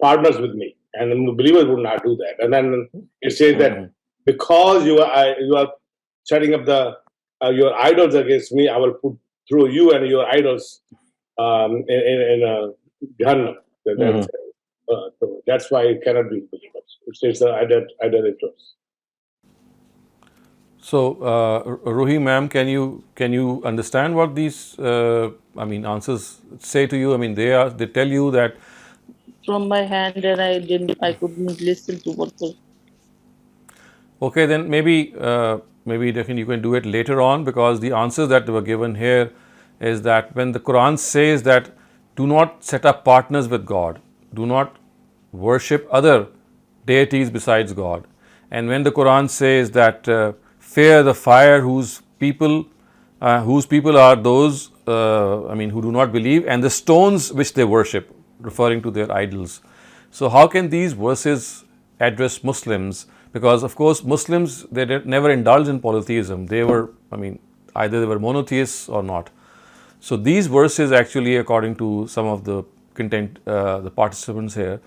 partners with me, and the believers would not do that. And then it says that because you are setting up your idols against me, I will throw you and your idols in Jahannam. So that's why it cannot be believers. It's idolaters. So, Ruhi ma'am, can you understand what these answers say to you? I mean, they tell you that from my hand, and I couldn't listen to what was. Okay, then maybe you can do it later on, because the answers that were given here is that when the Quran says that do not set up partners with God, do not worship other deities besides God, and when the Quran says that fear the fire whose people are those who do not believe, and the stones which they worship, referring to their idols. So how can these verses address Muslims? Because of course Muslims, they never indulged in polytheism. They were, either they were monotheists or not. So these verses actually, according to some of the the participants here,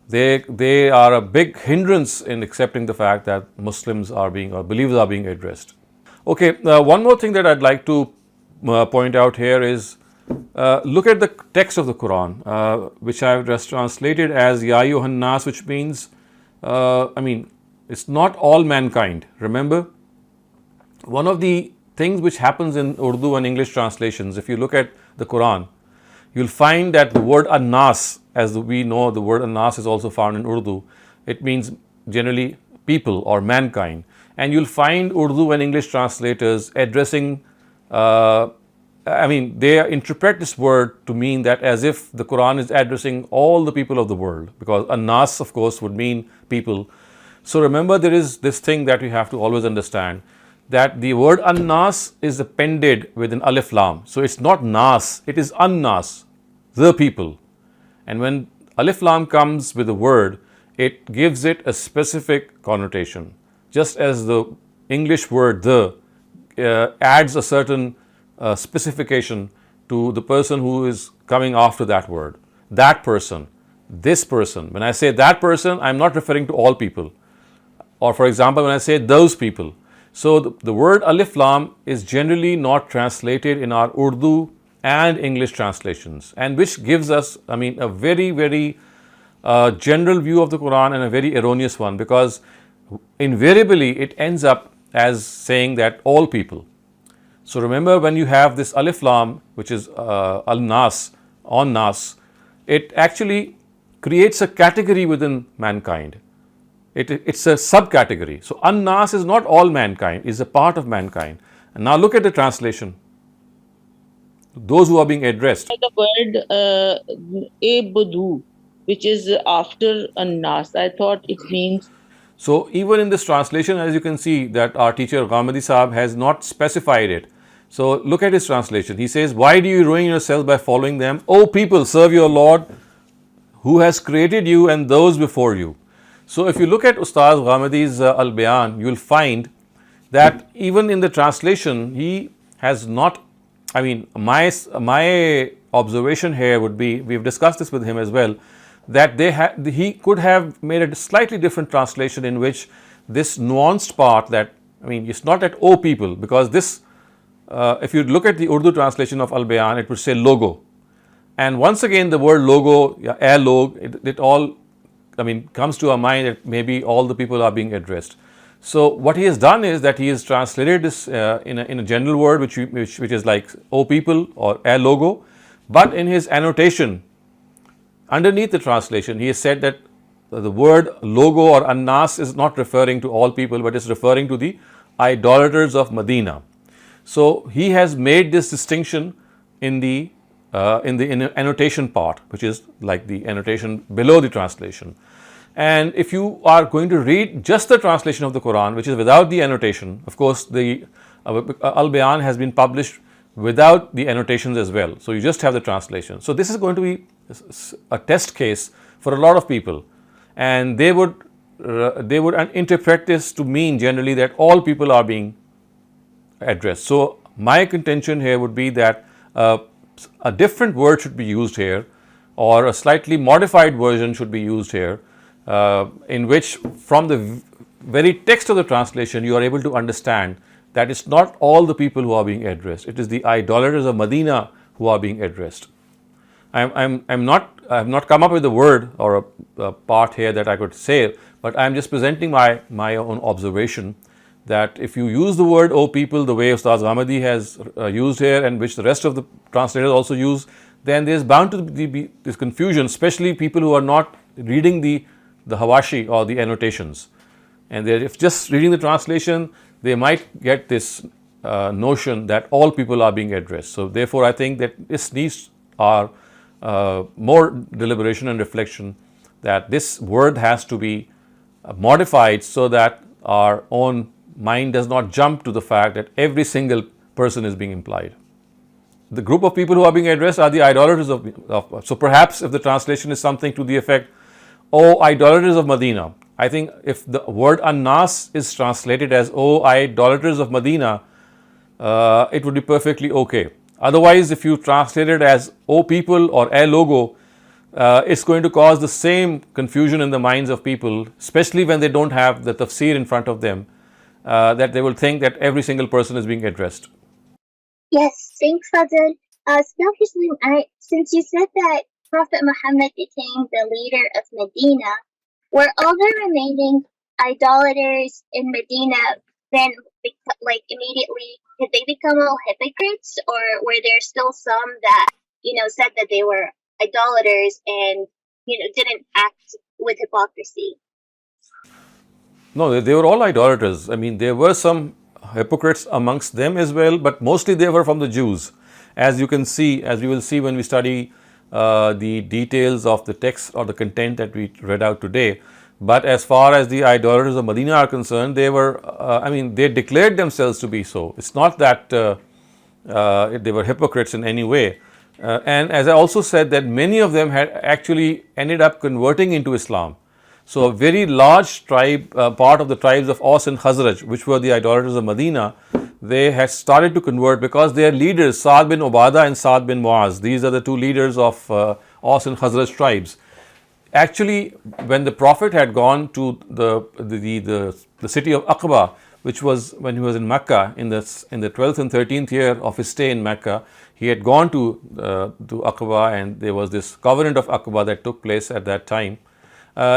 they are a big hindrance in accepting the fact that Muslims are being, or believers are being addressed. Okay, one more thing that I'd like to point out here is look at the text of the Quran, which I've just translated as Ya Ayyuhan Nas, which means, it's not all mankind. Remember, one of the things which happens in Urdu and English translations, if you look at the Quran, you'll find that the word An-Nas, as we know, the word An-Nas is also found in Urdu. It means generally people or mankind. And you'll find Urdu and English translators addressing, they interpret this word to mean that as if the Quran is addressing all the people of the world, because An-Nas, of course, would mean people. So remember, there is this thing that we have to always understand, that the word An-Nas is appended with an alif lam. So it's not Nas, it is An-Nas, the people. And when alif lam comes with a word, it gives it a specific connotation. Just as the English word the adds a certain specification to the person who is coming after that word. That person, this person. When I say that person, I'm not referring to all people. Or for example, when I say those people. So the word alif lam is generally not translated in our Urdu and English translations, and which gives us, a very, very general view of the Quran, and a very erroneous one, because invariably it ends up as saying that all people. So remember, when you have this alif lam, which is al-nas, on nas, it actually creates a category within mankind. It's a subcategory. So an-nas is not all mankind, is a part of mankind. And now look at the translation. Those who are being addressed. The word ebudu, which is after an-nas, I thought it means. So even in this translation, as you can see, that our teacher Ghamidi Sahab has not specified it. So look at his translation. He says, why do you ruin yourselves by following them? O people, serve your Lord who has created you and those before you. So if you look at Ustaz Ghamidi's Al-Bayan, you will find that even in the translation, he has not, my observation here would be, we've discussed this with him as well, that he could have made a slightly different translation in which this nuanced part, that, it's not at O people, because this, if you look at the Urdu translation of Al-Bayan, it would say logo. And once again, the word logo, log, it all, comes to our mind that maybe all the people are being addressed. So what he has done is that he has translated this in a general word, which is like O people or a logo, but in his annotation, underneath the translation, he has said that the word logo or an-nas is not referring to all people, but is referring to the idolaters of Medina. So he has made this distinction in the annotation part, which is like the annotation below the translation. And if you are going to read just the translation of the Quran, which is without the annotation, of course the Al-Bayan has been published without the annotations as well. So you just have the translation. So this is going to be a test case for a lot of people, and they would interpret this to mean generally that all people are being addressed. So my contention here would be that a different word should be used here, or a slightly modified version should be used here, in which from the very text of the translation, you are able to understand that it's not all the people who are being addressed. It is the idolaters of Medina who are being addressed. I have not come up with a word or a part here that I could say, but I am just presenting my own observation that if you use the word "O people" the way Ustaz Ghamidi has used here, and which the rest of the translators also use, then there's bound to be this confusion, especially people who are not reading the hawashi or the annotations. And if just reading the translation, they might get this notion that all people are being addressed. So therefore, I think that this needs our more deliberation and reflection, that this word has to be modified so that our own mind does not jump to the fact that every single person is being implied. The group of people who are being addressed are the idolaters of so perhaps if the translation is something to the effect, "O idolaters of Medina," I think if the word "An-Nas" is translated as "O idolaters of Medina," it would be perfectly okay. Otherwise, if you translate it as "O people" or "A logo," it's going to cause the same confusion in the minds of people, especially when they don't have the tafsir in front of them, that they will think that every single person is being addressed. Yes, thanks, Fadl. Since you said that Prophet Muhammad became the leader of Medina, were all the remaining idolaters in Medina then, like, immediately, did they become all hypocrites, or were there still some that, said that they were idolaters and, didn't act with hypocrisy? No, they were all idolaters. I mean, there were some hypocrites amongst them as well, but mostly they were from the Jews. As you can see, as we will see when we study the details of the text or the content that we read out today. But as far as the idolaters of Medina are concerned, they were, they declared themselves to be so. It's not that they were hypocrites in any way. And as I also said, that many of them had actually ended up converting into Islam. So a very large tribe, part of the tribes of Aus and Khazraj, which were the idolaters of Medina, they had started to convert because their leaders, Sa'd bin Ubadah and Sa'd bin Muaz, these are the two leaders of Aus and Khazraj tribes. Actually, when the Prophet had gone to the city of Aqaba, which was when he was in Mecca in the 12th and 13th year of his stay in Mecca, he had gone to Aqaba, and there was this covenant of Aqaba that took place at that time.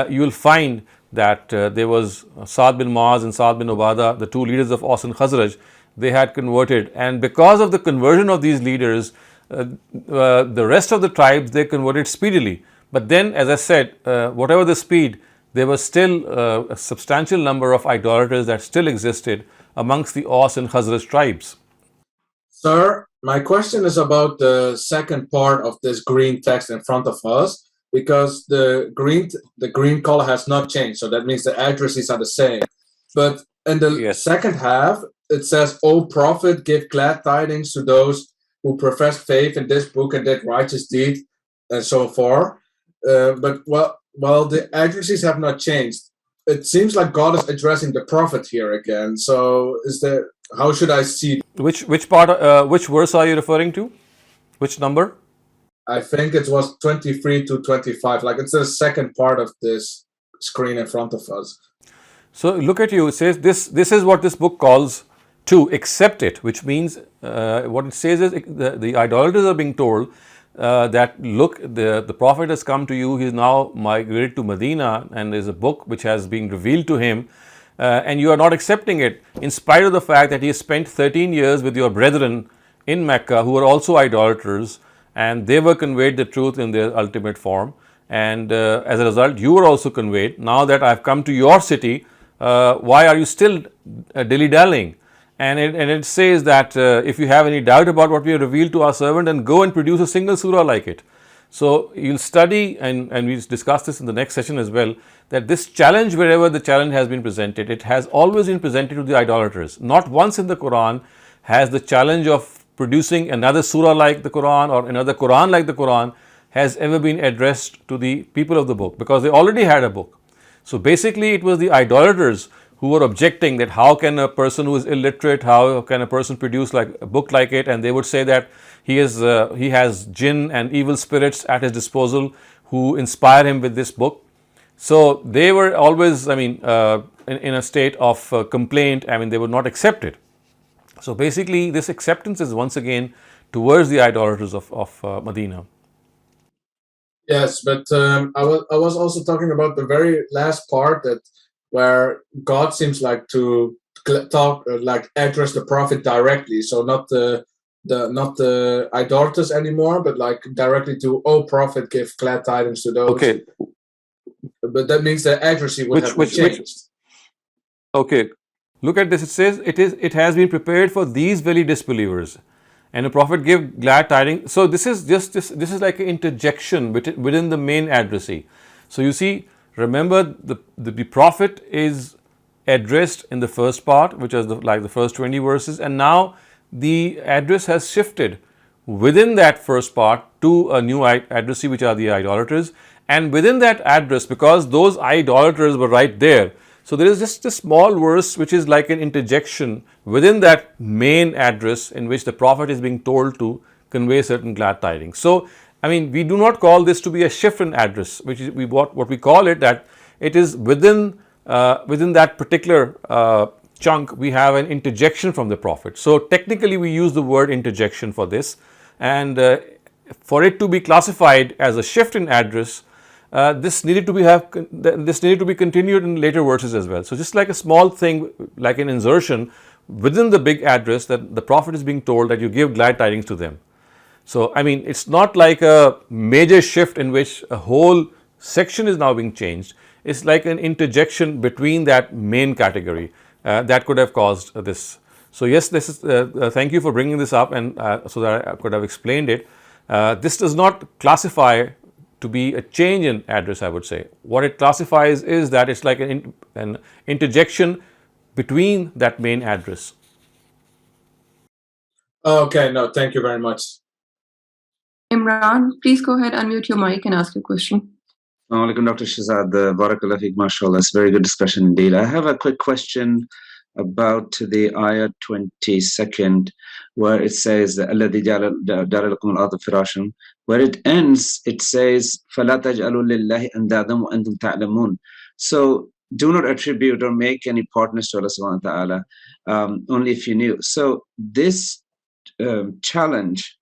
You will find that there was Sa'd bin Muaz and Sa'd bin Ubadah, the two leaders of Aus and Khazraj. They had converted, and because of the conversion of these leaders, the rest of the tribes, they converted speedily. But then, as I said, whatever the speed, there was still a substantial number of idolaters that still existed amongst the Aus and Khazraj tribes. Sir, my question is about the second part of this green text in front of us, because the green color has not changed, so that means the addresses are the same. But in the second half, it says, "O Prophet, give glad tidings to those who profess faith in this book and did righteous deed," and so forth. But while the addresses have not changed, it seems like God is addressing the Prophet here again. So how should I see? Which part? Which verse are you referring to? Which number? I think it was 23 to 25. Like, it's the second part of this screen in front of us. So look at you. It says this is what this book calls to accept it, which means what it says is the idolaters are being told that look, the Prophet has come to you. He is now migrated to Medina, and there's a book which has been revealed to him, and you are not accepting it, in spite of the fact that he has spent 13 years with your brethren in Mecca who are also idolaters, and they were conveyed the truth in their ultimate form, and as a result you were also conveyed. Now that I have come to your city, why are you still dilly-dallying? And it says that if you have any doubt about what we have revealed to our servant, then go and produce a single surah like it. So you'll study, and we'll discuss this in the next session as well, that this challenge, wherever the challenge has been presented, it has always been presented to the idolaters. Not once in the Quran has the challenge of producing another surah like the Quran or another Quran like the Quran has ever been addressed to the people of the book, because they already had a book. So basically it was the idolaters who were objecting that how can a person who is illiterate, how can a person produce like a book like it, and they would say that he has jinn and evil spirits at his disposal who inspire him with this book. So they were always, in a state of complaint, I mean, they would not accept it. So basically, this acceptance is once again towards the idolaters of Medina. Yes, but I was also talking about the very last part, that where God seems like to talk, address the prophet directly. So not the idolaters anymore, but like directly to, "Oh prophet, give glad tidings to those." Okay. But that means the accuracy would have been changed. Okay. Look at this. It says it has been prepared for these very disbelievers, and the prophet give glad tidings. So this is just this is like an interjection within the main addressee. So you see, remember the prophet is addressed in the first part, which is like the first 20 verses, and now the address has shifted within that first part to a new addressee, which are the idolaters, and within that address, because those idolaters were right there, so there is just a small verse which is like an interjection within that main address in which the prophet is being told to convey certain glad tidings. So I mean, we do not call this to be a shift in address, which is what we call it, that it is within that particular chunk we have an interjection from the prophet. So technically we use the word interjection for this, and for it to be classified as a shift in address, this needed to be continued in later verses as well. So just like a small thing, like an insertion within the big address, that the prophet is being told that you give glad tidings to them. So I mean, it's not like a major shift in which a whole section is now being changed. It's like an interjection between that main category that could have caused this. So yes, this is thank you for bringing this up, and so that I could have explained it. This does not classify to be a change in address, I would say. What it classifies is that it's like an interjection between that main address. Okay, no, thank you very much. Imran, please go ahead, unmute your mic and ask your question. Assalamualaikum, Dr. Shehzad. Barakallah fiqh, mashallah. It's a very good discussion indeed. I have a quick question about the ayah 22nd, where it says, الَّذِي جَعَلَ لَكُمُ الْأَرْضَ فِرَاشًا. Where it ends, it says, فَلَا تَجْعَلُوا لِلَّهِ أَنْدَادًا وَأَنْتُمْ تَعْلَمُونَ. So do not attribute or make any partners to Allah subhanahu wa ta'ala, only if you knew. So this challenge,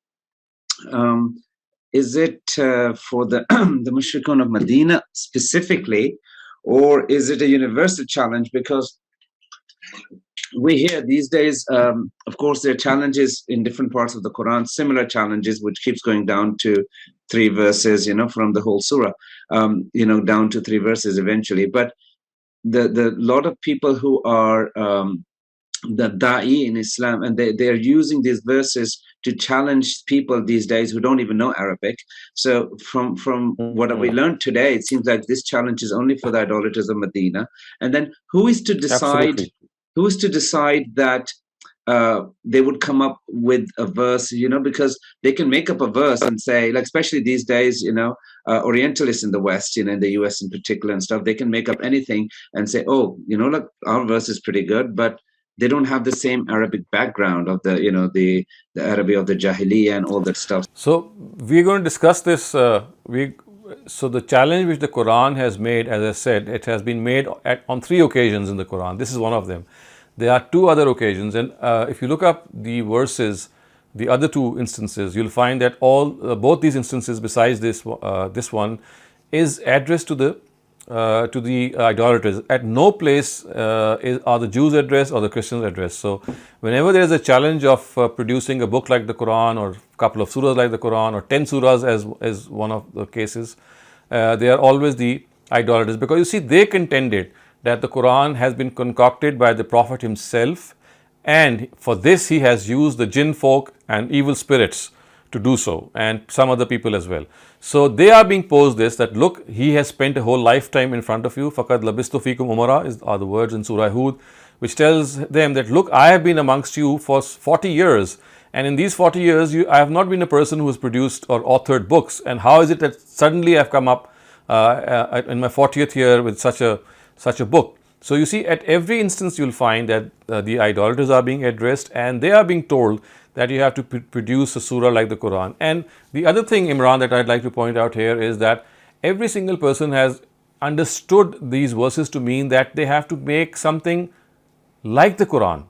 is it for the the mushrikun of Medina specifically, or is it a universal challenge? Because we hear these days, of course, there are challenges in different parts of the Quran, similar challenges, which keeps going down to 3 verses, from the whole surah, down to 3 verses eventually. But the lot of people who are the da'i in Islam, and they are using these verses to challenge people these days who don't even know Arabic. So from what we learned today, it seems like this challenge is only for the idolaters of Medina. And then who is to decide? Absolutely. Who is to decide that they would come up with a verse? Because they can make up a verse and say, like, especially these days, Orientalists in the West, in the US in particular and stuff, they can make up anything and say, oh, look, our verse is pretty good, but they don't have the same Arabic background of the Arabic of the Jahiliyyah and all that stuff. So we're going to discuss this. So the challenge which the Quran has made, as I said, it has been made on 3 occasions in the Quran. This is one of them. There are 2 other occasions, and if you look up the verses, the other 2 instances, you'll find that both these instances, besides this one, is addressed to the idolaters. At no place are the Jews addressed or the Christians addressed. So whenever there is a challenge of producing a book like the Quran, or a couple of surahs like the Quran, or 10 surahs as one of the cases, they are always the idolaters, because you see, they contended that the Quran has been concocted by the Prophet himself, and for this he has used the jinn folk and evil spirits to do so, and some other people as well. So they are being posed this, that look, he has spent a whole lifetime in front of you. Faqad labistu fikum umara are the words in Surah Hud, which tells them that, look, I have been amongst you for 40 years, and in these 40 years I have not been a person who has produced or authored books, and how is it that suddenly I have come up in my 40th year with such a book? So you see, at every instance you'll find that the idolaters are being addressed, and they are being told that you have to produce a surah like the Quran. And the other thing, Imran, that I'd like to point out here is that every single person has understood these verses to mean that they have to make something like the Quran.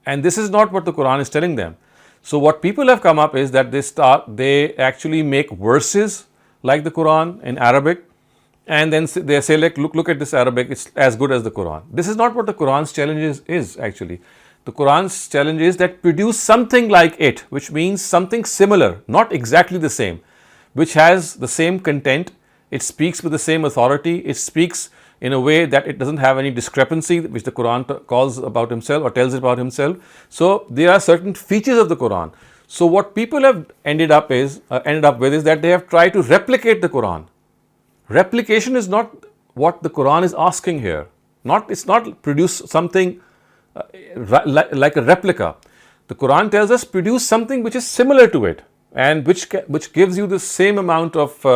And this is not what the Quran is telling them. So what people have come up is that they actually make verses like the Quran in Arabic, and then they say, like, look at this Arabic, it's as good as the Quran. This is not what the Quran's challenge is actually. The Quran's challenge is that produce something like it, which means something similar, not exactly the same, which has the same content, it speaks with the same authority, it speaks in a way that it doesn't have any discrepancy, which the Quran calls about himself or tells about himself. So there are certain features of the Quran. So what people have ended up with is that they have tried to replicate the Quran. Replication is not what the Quran is asking here. It's not produce something like a replica. The Quran tells us produce something which is similar to it, and which gives you the same amount of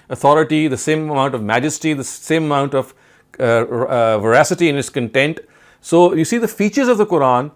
authority, the same amount of majesty, the same amount of veracity in its content. So you see the features of the Quran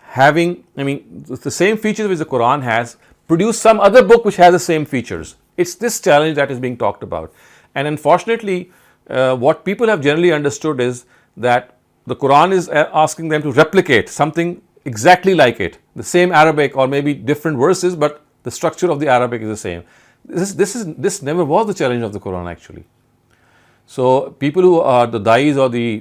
having, the same features which the Quran has, produce some other book which has the same features. It's this challenge that is being talked about. And unfortunately, what people have generally understood is that the Quran is asking them to replicate something exactly like it, the same Arabic or maybe different verses, but the structure of the Arabic is the same. This never was the challenge of the Quran actually. So people who are the dais or the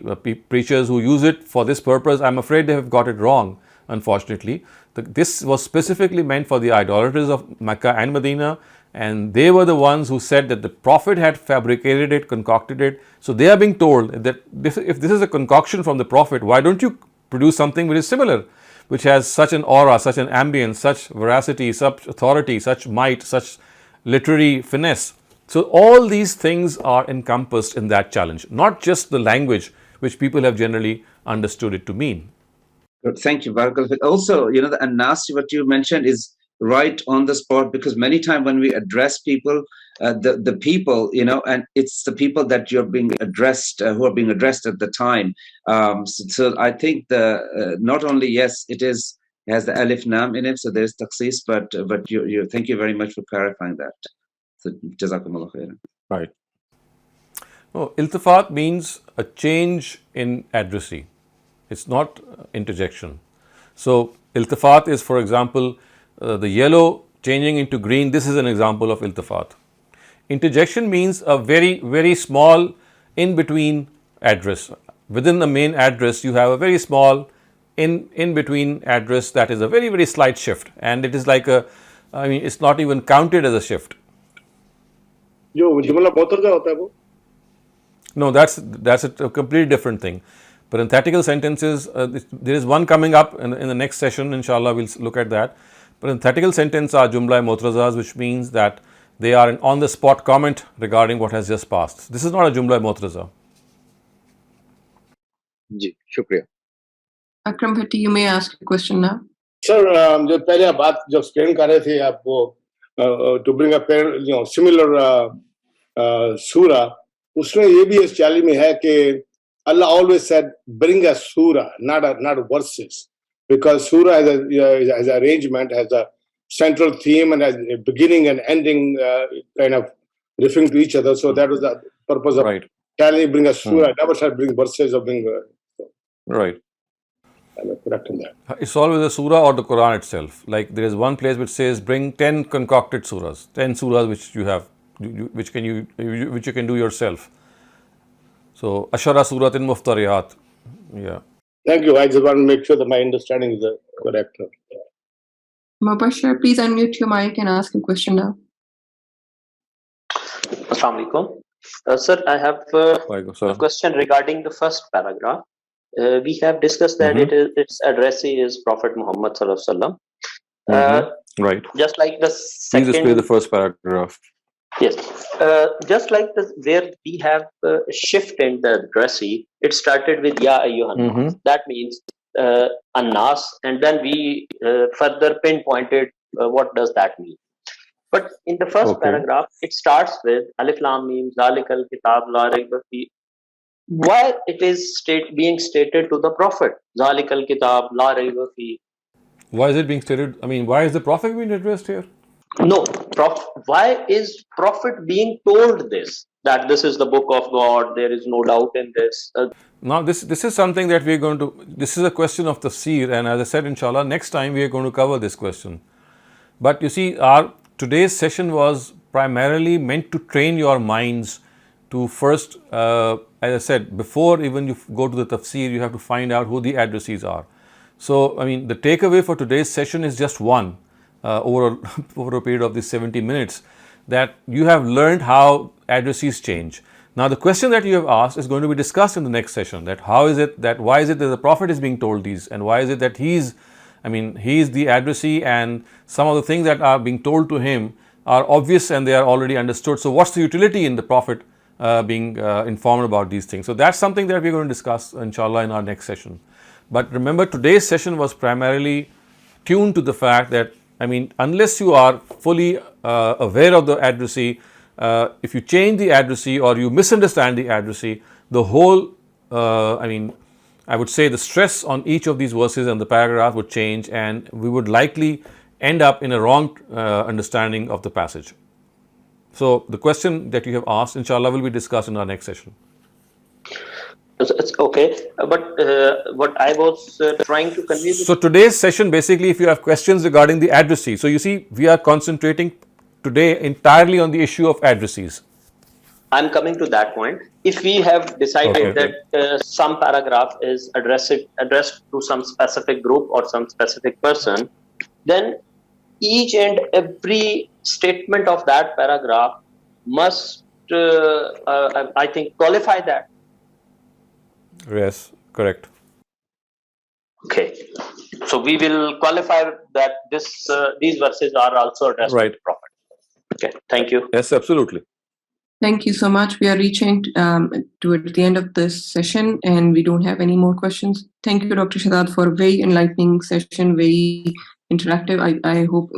preachers who use it for this purpose, I'm afraid they have got it wrong, unfortunately. This was specifically meant for the idolaters of Mecca and Medina, and they were the ones who said that the Prophet had fabricated it, concocted it. So they are being told that if this is a concoction from the Prophet, why don't you produce something which is similar, which has such an aura, such an ambience, such veracity, such authority, such might, such literary finesse. So all these things are encompassed in that challenge, not just the language which people have generally understood it to mean. Good, thank you, Barakallah. Also, the An-Nas, what you mentioned is right on the spot, because many times when we address people, the people, and it's the people that you're being addressed, who are being addressed at the time. So I think not only, yes, it has the alif nam in it, so there's takhsis, but you thank you very much for clarifying that. So jazakumullah khairan. Right. No, iltifat means a change in addressee. It's not interjection. So iltifat is, for example, the yellow changing into green. This is an example of iltifat. Interjection means a very, very small in-between address. Within the main address, you have a very small in-between address that is a very, very slight shift. And it is like it's not even counted as a shift. No, that's a completely different thing. Parenthetical sentences, there is one coming up in the next session, inshallah, we'll look at that. Parenthetical sentences are jumla mutrazas, which means that they are an on-the-spot comment regarding what has just passed. This is not a jumla mutraza. जी, शुक्रिया. Akram Bhatti, you may ask a question now. Sir, जो पहले आप बात जो explain कर रहे थे आप वो to bring a similar surah, उसमें ये भी इस चाली में है कि Allah always said, bring a surah, not verses, because surah has an arrangement, has a central theme, and has a beginning and ending kind of referring to each other. So that was the purpose of telling bring a surah. Never said bring verses or bring. Right. I'm correct in that. It's always a surah or the Quran itself. Like there is one place which says bring 10 concocted surahs, 10 surahs which you have, which you can do yourself. So, Ashara Suratin Muftariyat. Yeah. Thank you. I just want to make sure that my understanding is correct. Mubashir, please unmute your mic and ask a question now. Assalamu alaikum. Sir, I have a question regarding the first paragraph. We have discussed that its addressee is Prophet Muhammad Sallallahu Alaihi Wasallam. Right. Just like the second. Please display the first paragraph. Yes, just like where we have a shift in the addressee, it started with Ya Ayyuhan. That means An-Nas, and then we further pinpointed what does that mean. But in the first paragraph, it starts with Alif Lam Mim Zalikal Kitab La Rayba Fi. Why it is being stated to the Prophet? Zalikal Kitab La Rayba Fi. Why is it being stated? I mean, why is the Prophet being addressed here? No, why is Prophet being told this? That this is the book of God, there is no doubt in this. Now this is something that we are going to, this is a question of tafsir, and as I said, inshallah, next time we are going to cover this question. But you see, our today's session was primarily meant to train your minds to first, as I said, before even you go to the tafsir, you have to find out who the addressees are. So, I mean, the takeaway for today's session is just one, over a period of these 70 minutes, that you have learned how addressees change. Now, the question that you have asked is going to be discussed in the next session, that how is it that, why is it that the Prophet is being told these, and why is it that he's the addressee, and some of the things that are being told to him are obvious and they are already understood. So what's the utility in the Prophet being informed about these things? So that's something that we're going to discuss, inshallah, in our next session. But remember, today's session was primarily tuned to the fact that, unless you are fully aware of the addressee, if you change the addressee or you misunderstand the addressee, the whole, I would say the stress on each of these verses and the paragraph would change, and we would likely end up in a wrong understanding of the passage. So the question that you have asked, inshallah, will be discussed in our next session. It's okay, but what I was trying to convey. So today's session, basically, if you have questions regarding the addressee, so you see, we are concentrating today entirely on the issue of addressees. I'm coming to that point. If we have decided that some paragraph is addressed to some specific group or some specific person, then each and every statement of that paragraph must, I think, qualify that. Yes, correct. Okay, so we will qualify that these verses are also addressed to the Prophet. Okay, thank you. Yes, absolutely. Thank you so much. We are reaching toward the end of this session, and we don't have any more questions. Thank you, Dr. Shehzad, for a very enlightening session, very interactive. I hope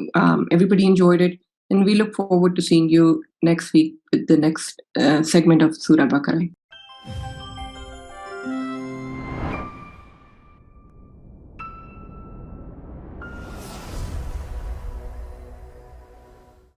everybody enjoyed it, and we look forward to seeing you next week with the next segment of Surah Baqarah.